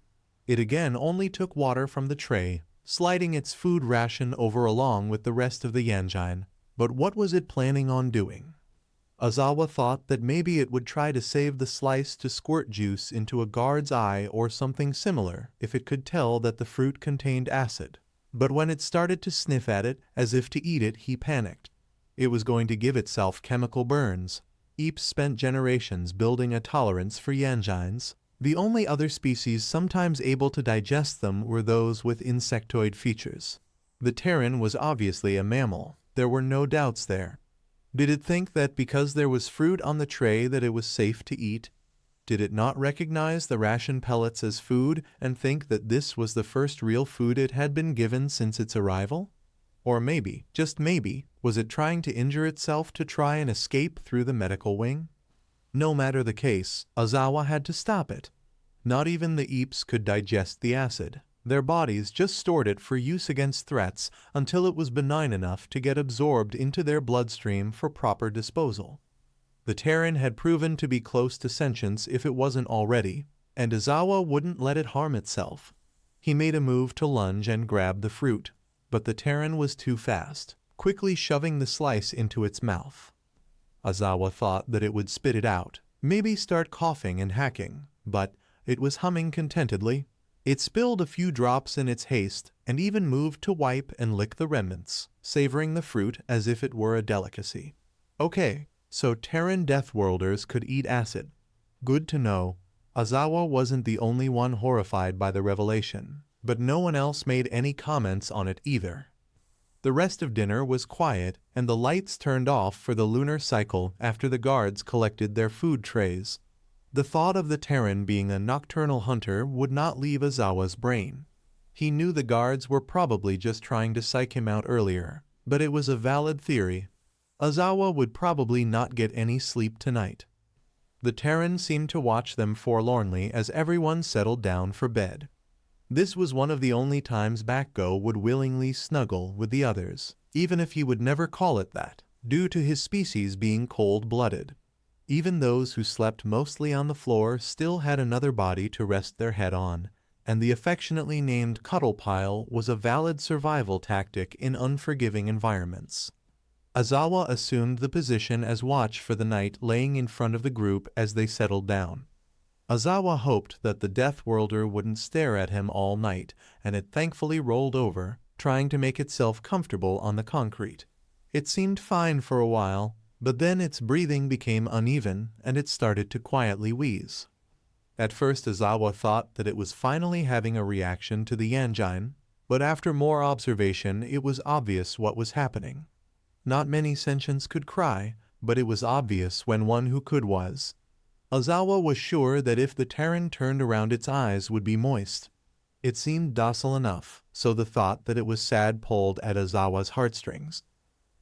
It again only took water from the tray, sliding its food ration over along with the rest of the yanjin. But what was it planning on doing? Aizawa thought that maybe it would try to save the slice to squirt juice into a guard's eye or something similar if it could tell that the fruit contained acid. But when it started to sniff at it as if to eat it, he panicked. It was going to give itself chemical burns. Apes spent generations building a tolerance for yanjins. The only other species sometimes able to digest them were those with insectoid features. The Terran was obviously a mammal. There were no doubts there. Did it think that because there was fruit on the tray that it was safe to eat? Did it not recognize the ration pellets as food and think that this was the first real food it had been given since its arrival? Or maybe, just maybe, was it trying to injure itself to try and escape through the medical wing? No matter the case, Aizawa had to stop it. Not even the apes could digest the acid. Their bodies just stored it for use against threats until it was benign enough to get absorbed into their bloodstream for proper disposal. The Terran had proven to be close to sentience if it wasn't already, and Aizawa wouldn't let it harm itself. He made a move to lunge and grab the fruit, but the Terran was too fast, quickly shoving the slice into its mouth. Aizawa thought that it would spit it out, maybe start coughing and hacking, but it was humming contentedly. It spilled a few drops in its haste and even moved to wipe and lick the remnants, savoring the fruit as if it were a delicacy. Okay, so Terran Deathworlders could eat acid. Good to know. Aizawa wasn't the only one horrified by the revelation, but no one else made any comments on it either. The rest of dinner was quiet and the lights turned off for the lunar cycle after the guards collected their food trays. The thought of the Terran being a nocturnal hunter would not leave Aizawa's brain. He knew the guards were probably just trying to psych him out earlier, but it was a valid theory. Aizawa would probably not get any sleep tonight. The Terran seemed to watch them forlornly as everyone settled down for bed. This was one of the only times Bakgo would willingly snuggle with the others, even if he would never call it that, due to his species being cold-blooded. Even those who slept mostly on the floor still had another body to rest their head on, and the affectionately named Cuddle pile was a valid survival tactic in unforgiving environments. Aizawa assumed the position as watch for the night, laying in front of the group as they settled down. Aizawa hoped that the Deathworlder wouldn't stare at him all night, and it thankfully rolled over, trying to make itself comfortable on the concrete. It seemed fine for a while, but then its breathing became uneven and it started to quietly wheeze. At first Aizawa thought that it was finally having a reaction to the yanjin, but after more observation it was obvious what was happening. Not many sentients could cry, but it was obvious when one who could was. Aizawa was sure that if the Terran turned around its eyes would be moist. It seemed docile enough, so the thought that it was sad pulled at Aizawa's heartstrings.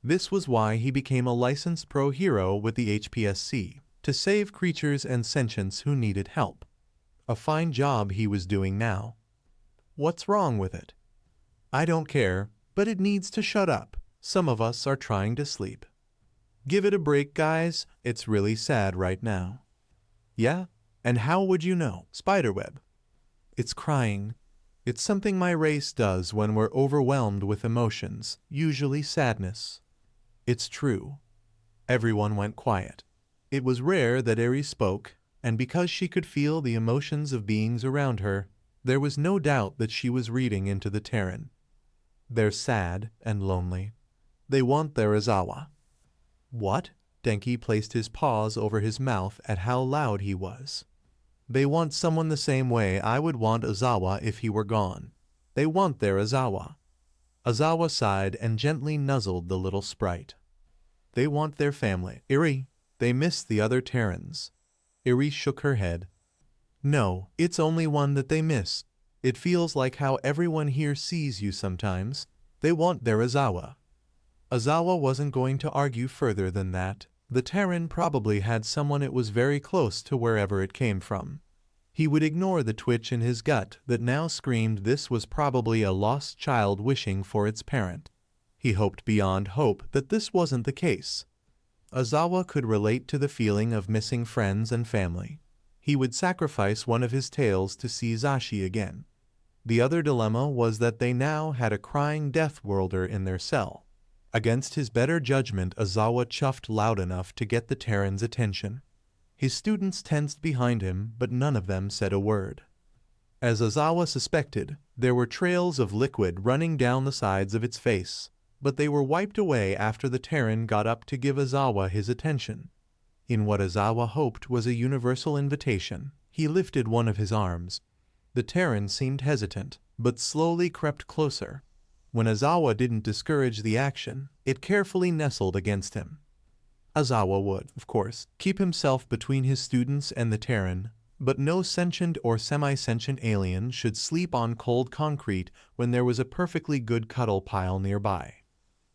This was why he became a licensed pro-hero with the HPSC, to save creatures and sentients who needed help. A fine job he was doing now. What's wrong with it? I don't care, but it needs to shut up. Some of us are trying to sleep. Give it a break, guys. It's really sad right now. Yeah? And how would you know? Spiderweb. It's crying. It's something my race does when we're overwhelmed with emotions, usually sadness. It's true. Everyone went quiet. It was rare that Eri spoke, and because she could feel the emotions of beings around her, there was no doubt that she was reading into the Terran. They're sad and lonely. They want their Aizawa. What? Denki placed his paws over his mouth at how loud he was. They want someone the same way I would want Aizawa if he were gone. They want their Aizawa. Aizawa sighed and gently nuzzled the little sprite. They want their family. Eri, they miss the other Terrans. Eri shook her head. No, it's only one that they miss. It feels like how everyone here sees you sometimes. They want their Aizawa. Aizawa wasn't going to argue further than that. The Terran probably had someone it was very close to wherever it came from. He would ignore the twitch in his gut that now screamed this was probably a lost child wishing for its parent. He hoped beyond hope that this wasn't the case. Aizawa could relate to the feeling of missing friends and family. He would sacrifice one of his tails to see Zashi again. The other dilemma was that they now had a crying death worlder in their cell. Against his better judgment, Aizawa chuffed loud enough to get the Terran's attention. His students tensed behind him, but none of them said a word. As Aizawa suspected, there were trails of liquid running down the sides of its face, but they were wiped away after the Terran got up to give Aizawa his attention. In what Aizawa hoped was a universal invitation, he lifted one of his arms. The Terran seemed hesitant, but slowly crept closer. When Aizawa didn't discourage the action, it carefully nestled against him. Aizawa would, of course, keep himself between his students and the Terran, but no sentient or semi-sentient alien should sleep on cold concrete when there was a perfectly good cuddle pile nearby.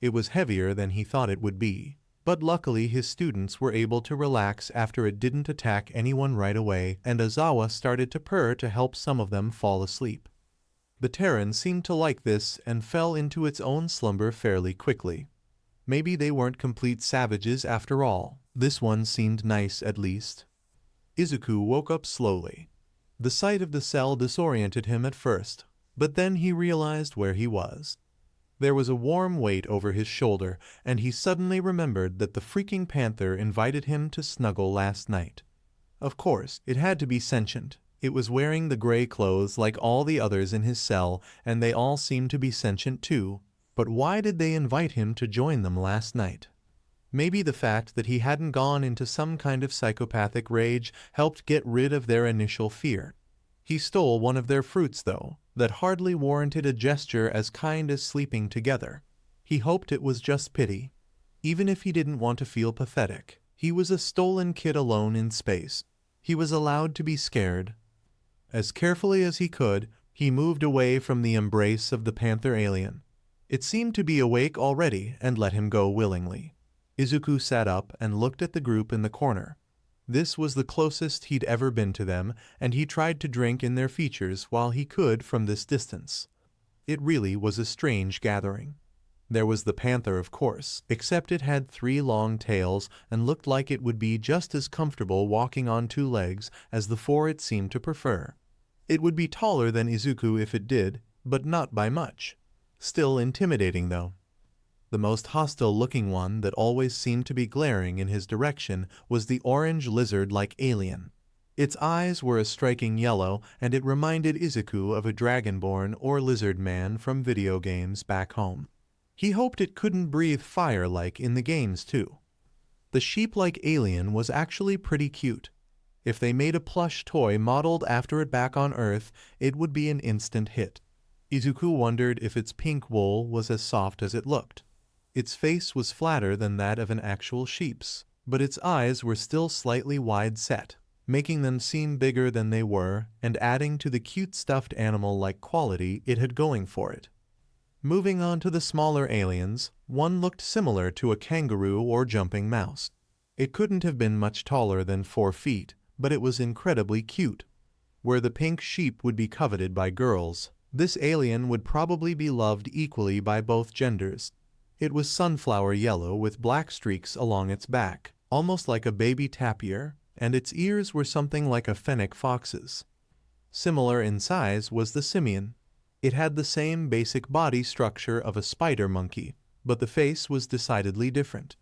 It was heavier than he thought it would be, but luckily his students were able to relax after it didn't attack anyone right away, and Aizawa started to purr to help some of them fall asleep. The Terran seemed to like this and fell into its own slumber fairly quickly. Maybe they weren't complete savages after all. This one seemed nice at least. Izuku woke up slowly. The sight of the cell disoriented him at first, but then he realized where he was. There was a warm weight over his shoulder, and he suddenly remembered that the freaking panther invited him to snuggle last night. Of course, it had to be sentient. It was wearing the gray clothes like all the others in his cell, and they all seemed to be sentient too. But why did they invite him to join them last night? Maybe the fact that he hadn't gone into some kind of psychopathic rage helped get rid of their initial fear. He stole one of their fruits, though, that hardly warranted a gesture as kind as sleeping together. He hoped it was just pity. Even if he didn't want to feel pathetic, he was a stolen kid alone in space. He was allowed to be scared. As carefully as he could, he moved away from the embrace of the panther alien. It seemed to be awake already and let him go willingly. Izuku sat up and looked at the group in the corner. This was the closest he'd ever been to them, and he tried to drink in their features while he could from this distance. It really was a strange gathering. There was the panther, of course, except it had 3 long tails and looked like it would be just as comfortable walking on 2 legs as the 4 it seemed to prefer. It would be taller than Izuku if it did, but not by much. Still intimidating, though. The most hostile-looking one that always seemed to be glaring in his direction was the orange lizard-like alien. Its eyes were a striking yellow, and it reminded Izuku of a dragonborn or lizard man from video games back home. He hoped it couldn't breathe fire like in the games, too. The sheep-like alien was actually pretty cute. If they made a plush toy modeled after it back on Earth, it would be an instant hit. Izuku wondered if its pink wool was as soft as it looked. Its face was flatter than that of an actual sheep's, but its eyes were still slightly wide-set, making them seem bigger than they were and adding to the cute stuffed animal-like quality it had going for it. Moving on to the smaller aliens, one looked similar to a kangaroo or jumping mouse. It couldn't have been much taller than 4 feet, but it was incredibly cute. Where the pink sheep would be coveted by girls, this alien would probably be loved equally by both genders. It was sunflower yellow with black streaks along its back, almost like a baby tapir, and its ears were something like a fennec fox's. Similar in size was the simian. It had the same basic body structure of a spider monkey, but the face was decidedly different.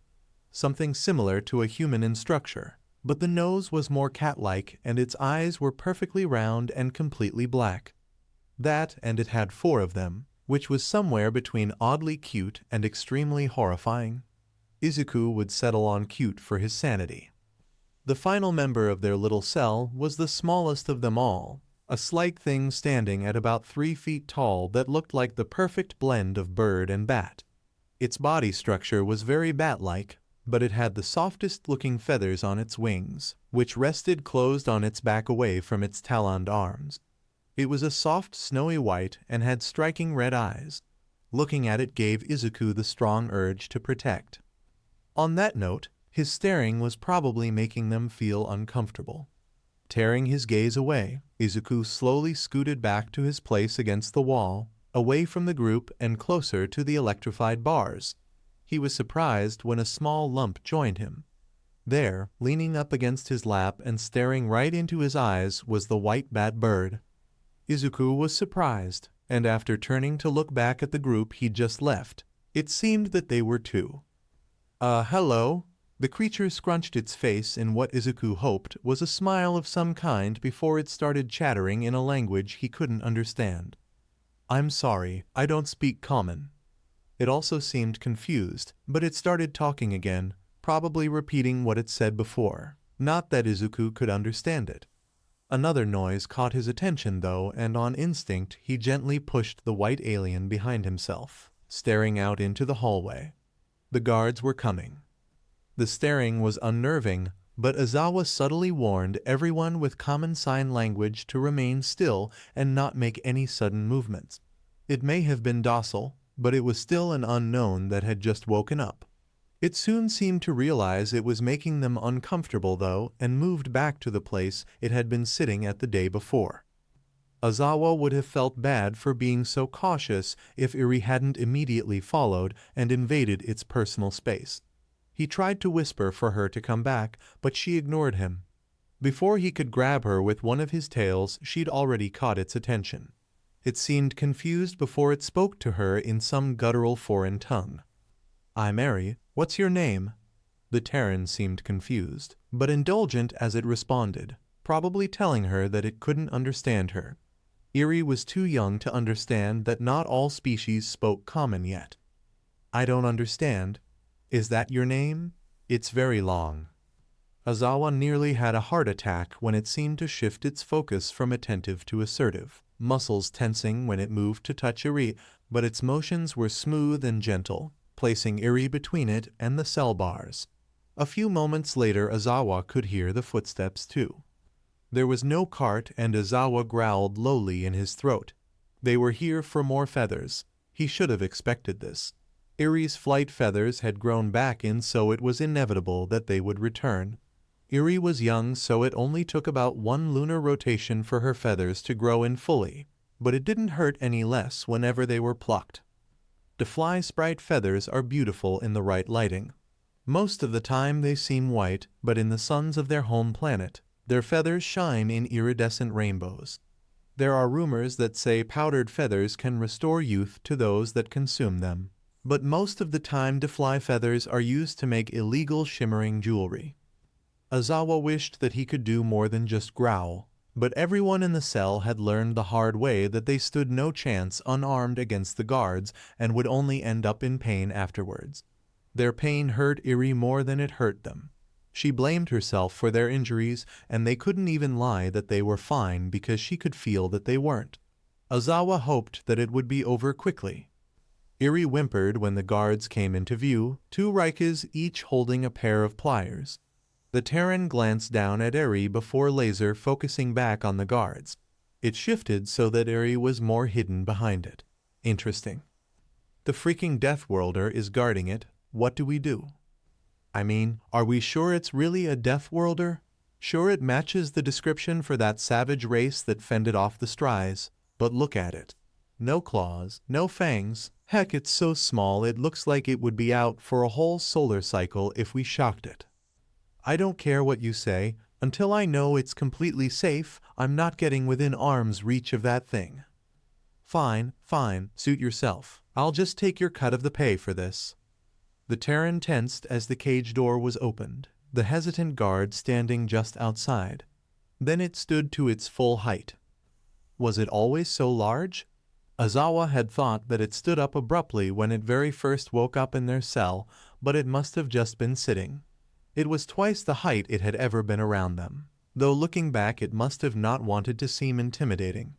Something similar to a human in structure, but the nose was more cat-like and its eyes were perfectly round and completely black. That, and it had 4 of them, which was somewhere between oddly cute and extremely horrifying. Izuku would settle on cute for his sanity. The final member of their little cell was the smallest of them all, a slight thing standing at about 3 feet tall that looked like the perfect blend of bird and bat. Its body structure was very bat-like, but it had the softest-looking feathers on its wings, which rested closed on its back away from its taloned arms. It was a soft snowy white and had striking red eyes. Looking at it gave Izuku the strong urge to protect. On that note, his staring was probably making them feel uncomfortable. Tearing his gaze away, Izuku slowly scooted back to his place against the wall, away from the group and closer to the electrified bars. He was surprised when a small lump joined him. There, leaning up against his lap and staring right into his eyes, was the white bat bird. Izuku was surprised, and after turning to look back at the group he'd just left, it seemed that they were two. Hello? The creature scrunched its face in what Izuku hoped was a smile of some kind before it started chattering in a language he couldn't understand. I'm sorry, I don't speak common. It also seemed confused, but it started talking again, probably repeating what it said before. Not that Izuku could understand it. Another noise caught his attention though, and on instinct he gently pushed the white alien behind himself, staring out into the hallway. The guards were coming. The staring was unnerving, but Aizawa subtly warned everyone with common sign language to remain still and not make any sudden movements. It may have been docile, but it was still an unknown that had just woken up. It soon seemed to realize it was making them uncomfortable though, and moved back to the place it had been sitting at the day before. Aizawa would have felt bad for being so cautious if Eri hadn't immediately followed and invaded its personal space. He tried to whisper for her to come back, but she ignored him. Before he could grab her with one of his tails, she'd already caught its attention. It seemed confused before it spoke to her in some guttural foreign tongue. I'm Eri, what's your name? The Terran seemed confused, but indulgent as it responded, probably telling her that it couldn't understand her. Eri was too young to understand that not all species spoke common yet. I don't understand. Is that your name? It's very long. Aizawa nearly had a heart attack when it seemed to shift its focus from attentive to assertive, muscles tensing when it moved to touch Eri, but its motions were smooth and gentle, placing Eri between it and the cell bars. A few moments later Aizawa could hear the footsteps too. There was no cart and Aizawa growled lowly in his throat. They were here for more feathers. He should have expected this. Eri's flight feathers had grown back in, so it was inevitable that they would return. Eri was young, so it only took about one lunar rotation for her feathers to grow in fully, but it didn't hurt any less whenever they were plucked. The fly sprite feathers are beautiful in the right lighting. Most of the time they seem white, but in the suns of their home planet, their feathers shine in iridescent rainbows. There are rumors that say powdered feathers can restore youth to those that consume them, but most of the time the fly feathers are used to make illegal shimmering jewelry. Aizawa wished that he could do more than just growl, but everyone in the cell had learned the hard way that they stood no chance unarmed against the guards and would only end up in pain afterwards. Their pain hurt Eri more than it hurt them. She blamed herself for their injuries, and they couldn't even lie that they were fine because she could feel that they weren't. Aizawa hoped that it would be over quickly. Eri whimpered when the guards came into view, two Rikes each holding a pair of pliers. The Terran glanced down at Eri before laser focusing back on the guards. It shifted so that Eri was more hidden behind it. Interesting. The freaking Death Worlder is guarding it. What do we do? I mean, are we sure it's really a Death Worlder? Sure, it matches the description for that savage race that fended off the Stries, but look at it. No claws, no fangs. Heck, it's so small it looks like it would be out for a whole solar cycle if we shocked it. I don't care what you say. Until I know it's completely safe, I'm not getting within arm's reach of that thing. Fine, fine, suit yourself. I'll just take your cut of the pay for this. The Terran tensed as the cage door was opened, the hesitant guard standing just outside. Then it stood to its full height. Was it always so large? Aizawa had thought that it stood up abruptly when it very first woke up in their cell, but it must have just been sitting. It was twice the height it had ever been around them, though looking back it must have not wanted to seem intimidating.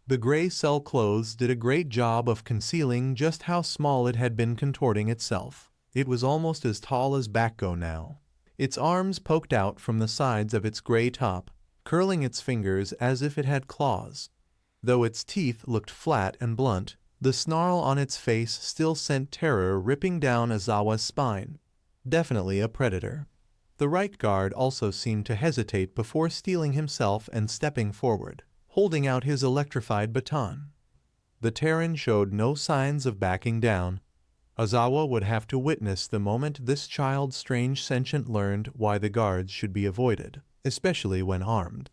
The gray cell clothes did a great job of concealing just how small it had been contorting itself. It was almost as tall as Bakko now. Its arms poked out from the sides of its gray top, curling its fingers as if it had claws. Though its teeth looked flat and blunt, the snarl on its face still sent terror ripping down Aizawa's spine. Definitely a predator. The right guard also seemed to hesitate before steeling himself and stepping forward, holding out his electrified baton. The Terran showed no signs of backing down. Aizawa would have to witness the moment this child's strange sentient learned why the guards should be avoided, especially when armed.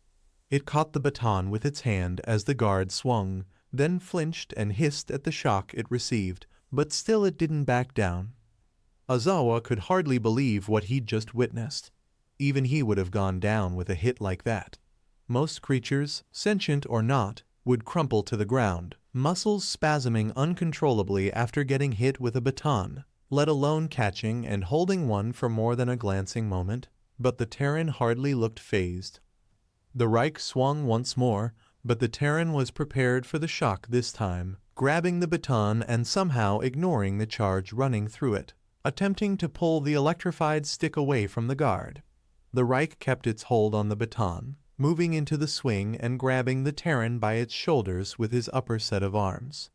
It caught the baton with its hand as the guard swung, then flinched and hissed at the shock it received, but still it didn't back down. Aizawa could hardly believe what he'd just witnessed. Even he would have gone down with a hit like that. Most creatures, sentient or not, would crumple to the ground, muscles spasming uncontrollably after getting hit with a baton, let alone catching and holding one for more than a glancing moment. But the Terran hardly looked fazed. The Reich swung once more, but the Terran was prepared for the shock this time, grabbing the baton and somehow ignoring the charge running through it, attempting to pull the electrified stick away from the guard. The Reich kept its hold on the baton, moving into the swing and grabbing the Terran by its shoulders with his upper set of arms.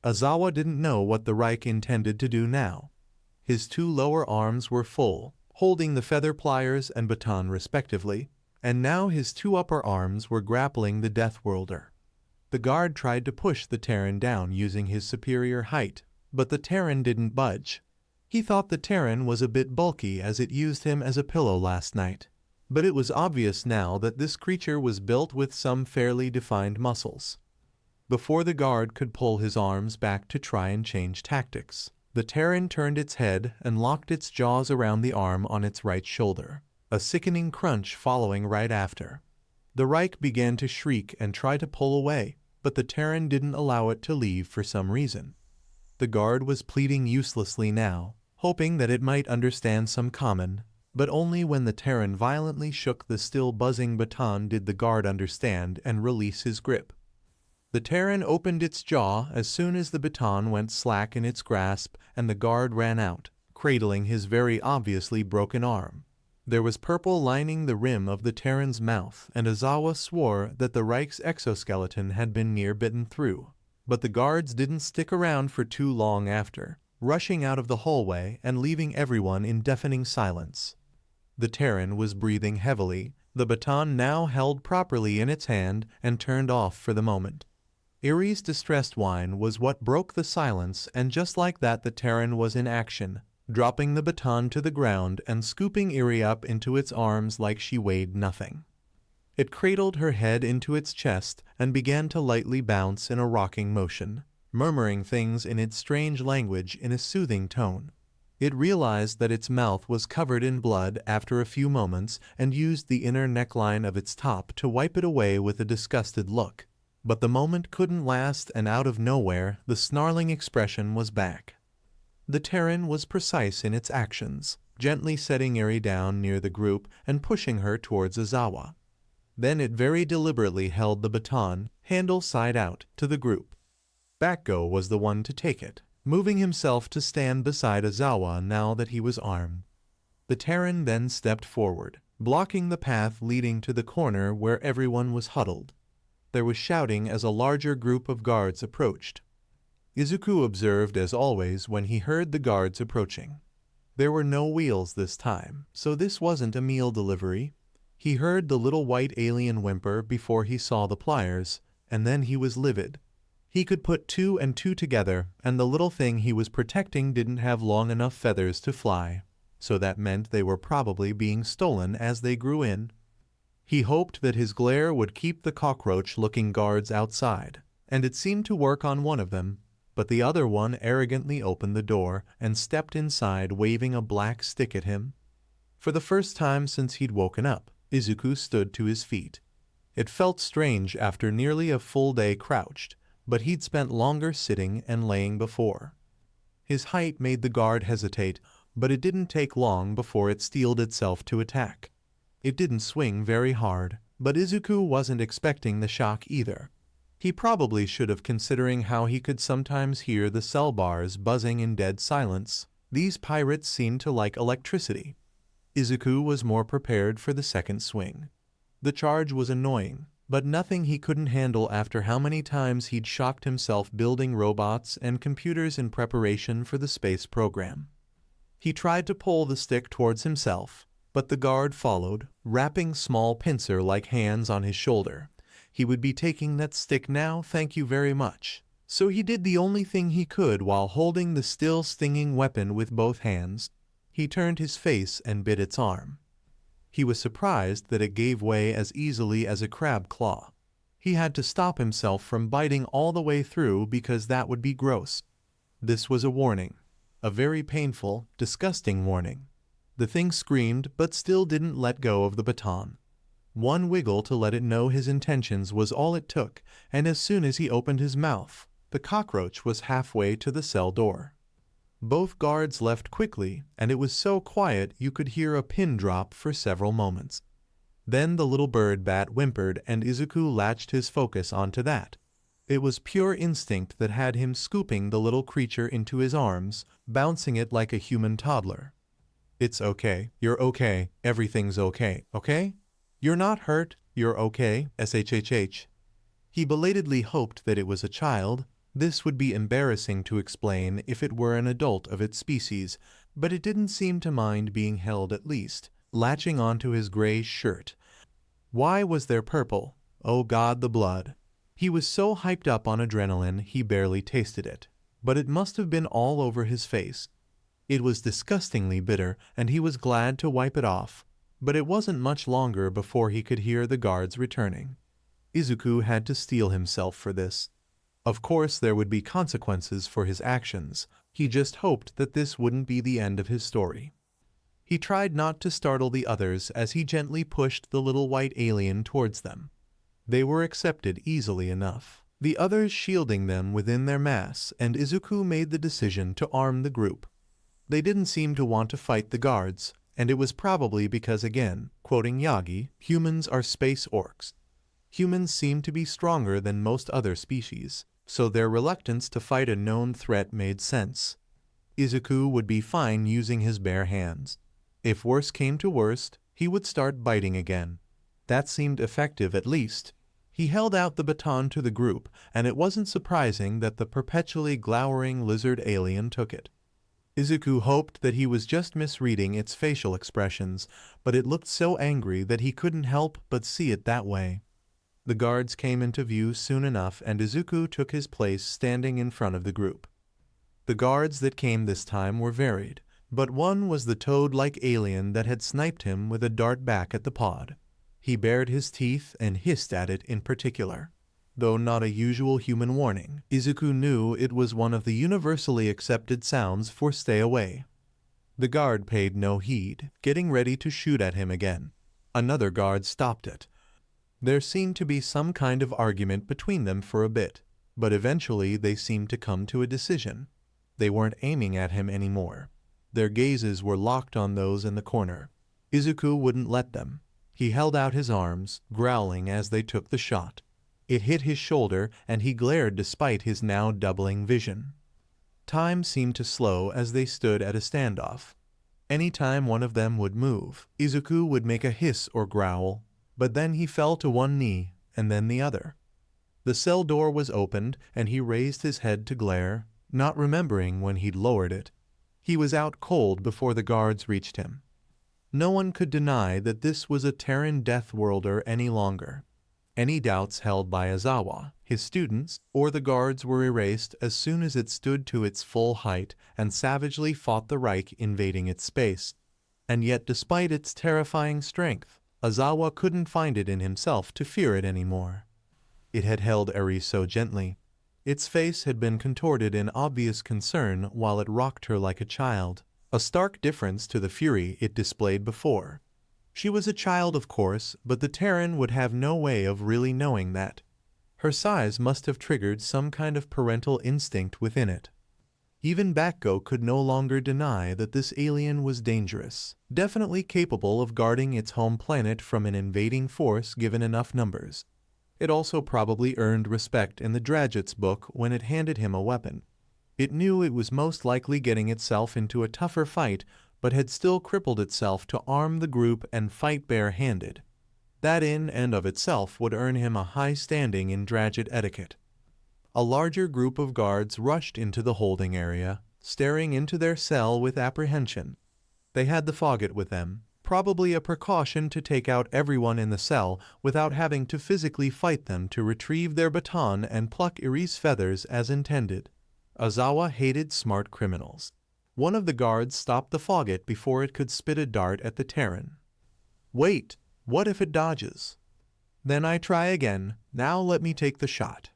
Aizawa didn't know what the Reich intended to do now. His two lower arms were full, holding the feather pliers and baton respectively, and now his two upper arms were grappling the Death Worlder. The guard tried to push the Terran down using his superior height, but the Terran didn't budge. He thought the Terran was a bit bulky as it used him as a pillow last night, but it was obvious now that this creature was built with some fairly defined muscles. Before the guard could pull his arms back to try and change tactics, the Terran turned its head and locked its jaws around the arm on its right shoulder, a sickening crunch following right after. The Reich began to shriek and try to pull away, but the Terran didn't allow it to leave for some reason. The guard was pleading uselessly now, hoping that it might understand some common, but only when the Terran violently shook the still buzzing baton did the guard understand and release his grip. The Terran opened its jaw as soon as the baton went slack in its grasp and the guard ran out, cradling his very obviously broken arm. There was purple lining the rim of the Terran's mouth, and Aizawa swore that the Reich's exoskeleton had been near bitten through. But the guards didn't stick around for too long after, rushing out of the hallway and leaving everyone in deafening silence. The Terran was breathing heavily, the baton now held properly in its hand and turned off for the moment. Erie's distressed whine was what broke the silence, and just like that the Terran was in action, dropping the baton to the ground and scooping Irie up into its arms like she weighed nothing. It cradled her head into its chest and began to lightly bounce in a rocking motion, murmuring things in its strange language in a soothing tone. It realized that its mouth was covered in blood after a few moments and used the inner neckline of its top to wipe it away with a disgusted look. But the moment couldn't last, and out of nowhere the snarling expression was back. The Terran was precise in its actions, gently setting Irie down near the group and pushing her towards Aizawa. Then it very deliberately held the baton, handle side out, to the group. Bakko was the one to take it, moving himself to stand beside Aizawa now that he was armed. The Terran then stepped forward, blocking the path leading to the corner where everyone was huddled. There was shouting as a larger group of guards approached. Izuku observed as always when he heard the guards approaching. There were no wheels this time, so this wasn't a meal delivery. He heard the little white alien whimper before he saw the pliers, and then he was livid. He could put two and two together, and the little thing he was protecting didn't have long enough feathers to fly, so that meant they were probably being stolen as they grew in. He hoped that his glare would keep the cockroach-looking guards outside, and it seemed to work on one of them, but the other one arrogantly opened the door and stepped inside waving a black stick at him. For the first time since he'd woken up, Izuku stood to his feet. It felt strange after nearly a full day crouched, but he'd spent longer sitting and laying before. His height made the guard hesitate, but it didn't take long before it steeled itself to attack. It didn't swing very hard, but Izuku wasn't expecting the shock either. He probably should have, considering how he could sometimes hear the cell bars buzzing in dead silence. These pirates seemed to like electricity. Izuku was more prepared for the second swing. The charge was annoying, but nothing he couldn't handle after how many times he'd shocked himself building robots and computers in preparation for the space program. He tried to pull the stick towards himself, but the guard followed, wrapping small pincer-like hands on his shoulder. He would be taking that stick now, thank you very much. So he did the only thing he could while holding the still stinging weapon with both hands. He turned his face and bit its arm. He was surprised that it gave way as easily as a crab claw. He had to stop himself from biting all the way through because that would be gross. This was a warning. A very painful, disgusting warning. The thing screamed but still didn't let go of the baton. One wiggle to let it know his intentions was all it took, and as soon as he opened his mouth, the cockroach was halfway to the cell door. Both guards left quickly, and it was so quiet you could hear a pin drop for several moments. Then the little bird bat whimpered and Izuku latched his focus onto that. It was pure instinct that had him scooping the little creature into his arms, bouncing it like a human toddler. It's okay, you're okay, everything's okay, okay? You're not hurt, you're okay, shhh. He belatedly hoped that it was a child. This would be embarrassing to explain if it were an adult of its species, but it didn't seem to mind being held at least, latching onto his gray shirt. Why was there purple? Oh God, the blood. He was so hyped up on adrenaline he barely tasted it, but it must have been all over his face. It was disgustingly bitter, and he was glad to wipe it off, but it wasn't much longer before he could hear the guards returning. Izuku had to steel himself for this. Of course there would be consequences for his actions. He just hoped that this wouldn't be the end of his story. He tried not to startle the others as he gently pushed the little white alien towards them. They were accepted easily enough, the others shielding them within their mass, and Izuku made the decision to arm the group. They didn't seem to want to fight the guards, and it was probably because, again, quoting Yagi, humans are space orcs. Humans seem to be stronger than most other species, so their reluctance to fight a known threat made sense. Izuku would be fine using his bare hands. If worse came to worst, he would start biting again. That seemed effective at least. He held out the baton to the group, and it wasn't surprising that the perpetually glowering lizard alien took it. Izuku hoped that he was just misreading its facial expressions, but it looked so angry that he couldn't help but see it that way. The guards came into view soon enough, and Izuku took his place standing in front of the group. The guards that came this time were varied, but one was the toad-like alien that had sniped him with a dart back at the pod. He bared his teeth and hissed at it in particular. Though not a usual human warning, Izuku knew it was one of the universally accepted sounds for stay away. The guard paid no heed, getting ready to shoot at him again. Another guard stopped it. There seemed to be some kind of argument between them for a bit, but eventually they seemed to come to a decision. They weren't aiming at him anymore. Their gazes were locked on those in the corner. Izuku wouldn't let them. He held out his arms, growling as they took the shot. It hit his shoulder, and he glared despite his now doubling vision. Time seemed to slow as they stood at a standoff. Any time one of them would move, Izuku would make a hiss or growl, but then he fell to one knee, and then the other. The cell door was opened, and he raised his head to glare, not remembering when he'd lowered it. He was out cold before the guards reached him. No one could deny that this was a Terran Death Worlder any longer. Any doubts held by Aizawa, his students, or the guards were erased as soon as it stood to its full height and savagely fought the Reich invading its space. And yet despite its terrifying strength, Aizawa couldn't find it in himself to fear it anymore. It had held Eri so gently. Its face had been contorted in obvious concern while it rocked her like a child, a stark difference to the fury it displayed before. She was a child, of course, but the Terran would have no way of really knowing that. Her size must have triggered some kind of parental instinct within it. Even Bakko could no longer deny that this alien was dangerous, definitely capable of guarding its home planet from an invading force given enough numbers. It also probably earned respect in the Draget's book when it handed him a weapon. It knew it was most likely getting itself into a tougher fight, but had still crippled itself to arm the group and fight bare-handed. That in and of itself would earn him a high standing in Draget etiquette. A larger group of guards rushed into the holding area, staring into their cell with apprehension. They had the Fogget with them, probably a precaution to take out everyone in the cell without having to physically fight them to retrieve their baton and pluck Eri's feathers as intended. Aizawa hated smart criminals. One of the guards stopped the Fogget before it could spit a dart at the Terran. Wait, what if it dodges? Then I try again. Now let me take the shot.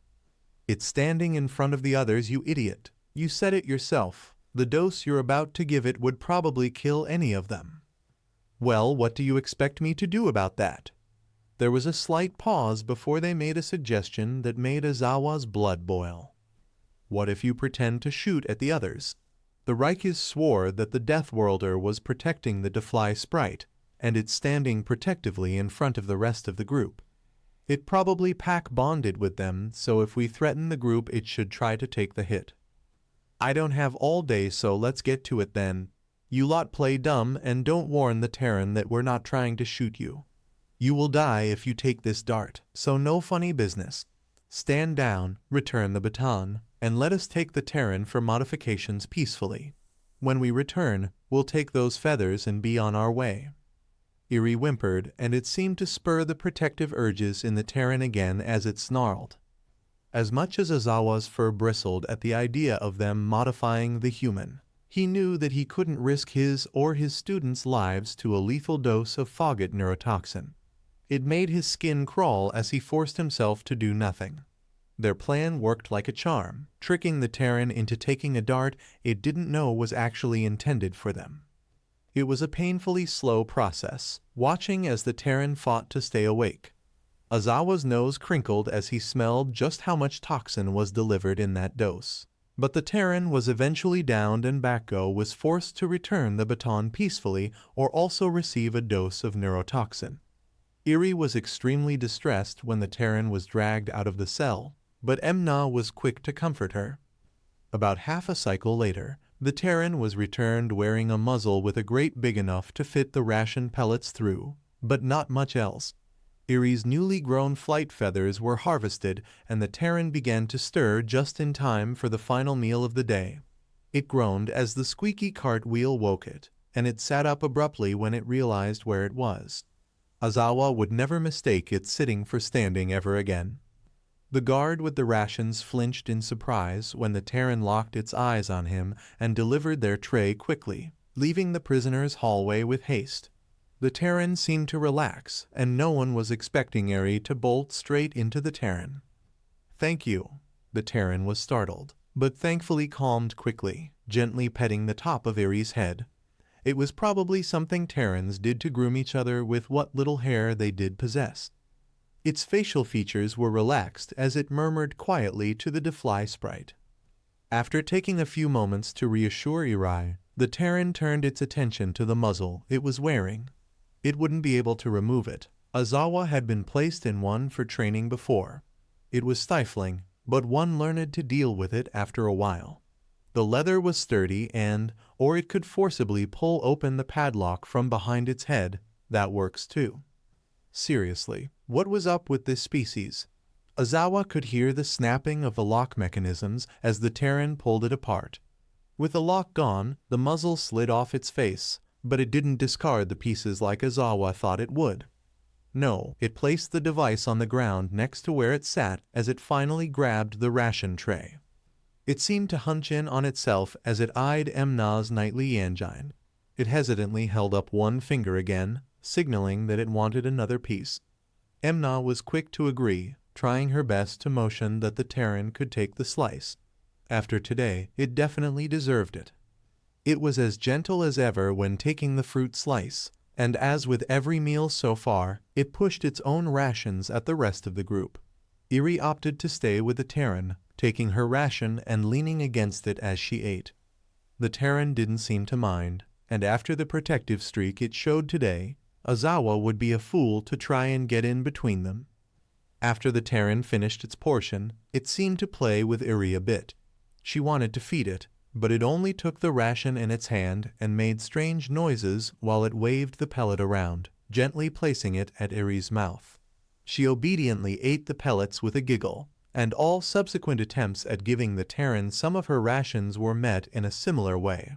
It's standing in front of the others, you idiot. You said it yourself. The dose you're about to give it would probably kill any of them. Well, what do you expect me to do about that? There was a slight pause before they made a suggestion that made Aizawa's blood boil. What if you pretend to shoot at the others? The Rikis swore that the Death Worlder was protecting the Defly sprite, and it's standing protectively in front of the rest of the group. It probably pack-bonded with them, so if we threaten the group it should try to take the hit. I don't have all day, so let's get to it then. You lot play dumb and don't warn the Terran that we're not trying to shoot you. You will die if you take this dart, so no funny business. Stand down, return the baton, and let us take the Terran for modifications peacefully. When we return, we'll take those feathers and be on our way. Eri whimpered, and it seemed to spur the protective urges in the Terran again as it snarled. As much as Aizawa's fur bristled at the idea of them modifying the human, he knew that he couldn't risk his or his students' lives to a lethal dose of Fogget neurotoxin. It made his skin crawl as he forced himself to do nothing. Their plan worked like a charm, tricking the Terran into taking a dart it didn't know was actually intended for them. It was a painfully slow process, watching as the Terran fought to stay awake. Aizawa's nose crinkled as he smelled just how much toxin was delivered in that dose. But the Terran was eventually downed and Bakko was forced to return the baton peacefully or also receive a dose of neurotoxin. Eri was extremely distressed when the Terran was dragged out of the cell, but Emna was quick to comfort her. About half a cycle later, the Terran was returned wearing a muzzle with a grate big enough to fit the ration pellets through, but not much else. Eri's newly grown flight feathers were harvested, and the Terran began to stir just in time for the final meal of the day. It groaned as the squeaky cartwheel woke it, and it sat up abruptly when it realized where it was. Aizawa would never mistake its sitting for standing ever again. The guard with the rations flinched in surprise when the Terran locked its eyes on him and delivered their tray quickly, leaving the prisoner's hallway with haste. The Terran seemed to relax, and no one was expecting Eri to bolt straight into the Terran. "Thank you." The Terran was startled, but thankfully calmed quickly, gently petting the top of Eri's head. It was probably something Terrans did to groom each other with what little hair they did possess. Its facial features were relaxed as it murmured quietly to the Defly sprite. After taking a few moments to reassure Eri, the Terran turned its attention to the muzzle it was wearing. It wouldn't be able to remove it. Aizawa had been placed in one for training before. It was stifling, but one learned to deal with it after a while. The leather was sturdy and, or it could forcibly pull open the padlock from behind its head. That works too. Seriously, what was up with this species? Aizawa could hear the snapping of the lock mechanisms as the Terran pulled it apart. With the lock gone, the muzzle slid off its face, but it didn't discard the pieces like Aizawa thought it would. No, it placed the device on the ground next to where it sat as it finally grabbed the ration tray. It seemed to hunch in on itself as it eyed Emna's nightly angine. It hesitantly held up one finger again, signaling that it wanted another piece. Emna was quick to agree, trying her best to motion that the Terran could take the slice. After today, it definitely deserved it. It was as gentle as ever when taking the fruit slice, and as with every meal so far, it pushed its own rations at the rest of the group. Eri opted to stay with the Terran, taking her ration and leaning against it as she ate. The Terran didn't seem to mind, and after the protective streak it showed today, Aizawa would be a fool to try and get in between them. After the Terran finished its portion, it seemed to play with Eri a bit. She wanted to feed it, but it only took the ration in its hand and made strange noises while it waved the pellet around, gently placing it at Eri's mouth. She obediently ate the pellets with a giggle, and all subsequent attempts at giving the Terran some of her rations were met in a similar way.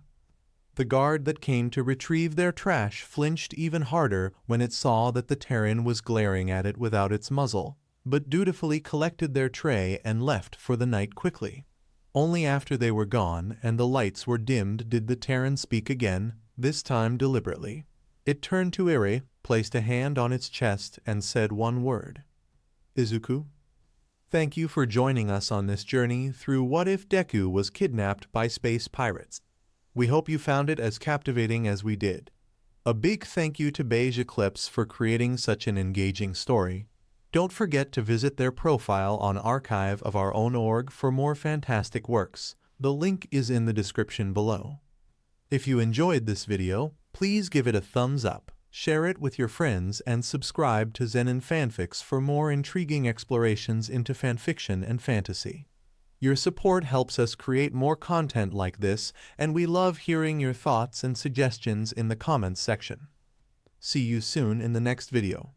The guard that came to retrieve their trash flinched even harder when it saw that the Terran was glaring at it without its muzzle, but dutifully collected their tray and left for the night quickly. Only after they were gone and the lights were dimmed did the Terran speak again, this time deliberately. It turned to Eri, placed a hand on its chest and said one word. Izuku. Thank you for joining us on this journey through What If Deku Was Kidnapped by Space Pirates. We hope you found it as captivating as we did. A big thank you to Beige Eclipse for creating such an engaging story. Don't forget to visit their profile on Archive of Our Own org for more fantastic works. The link is in the description below. If you enjoyed this video, please give it a thumbs up, share it with your friends, and subscribe to Zenin Fanfics for more intriguing explorations into fanfiction and fantasy. Your support helps us create more content like this, and we love hearing your thoughts and suggestions in the comments section. See you soon in the next video.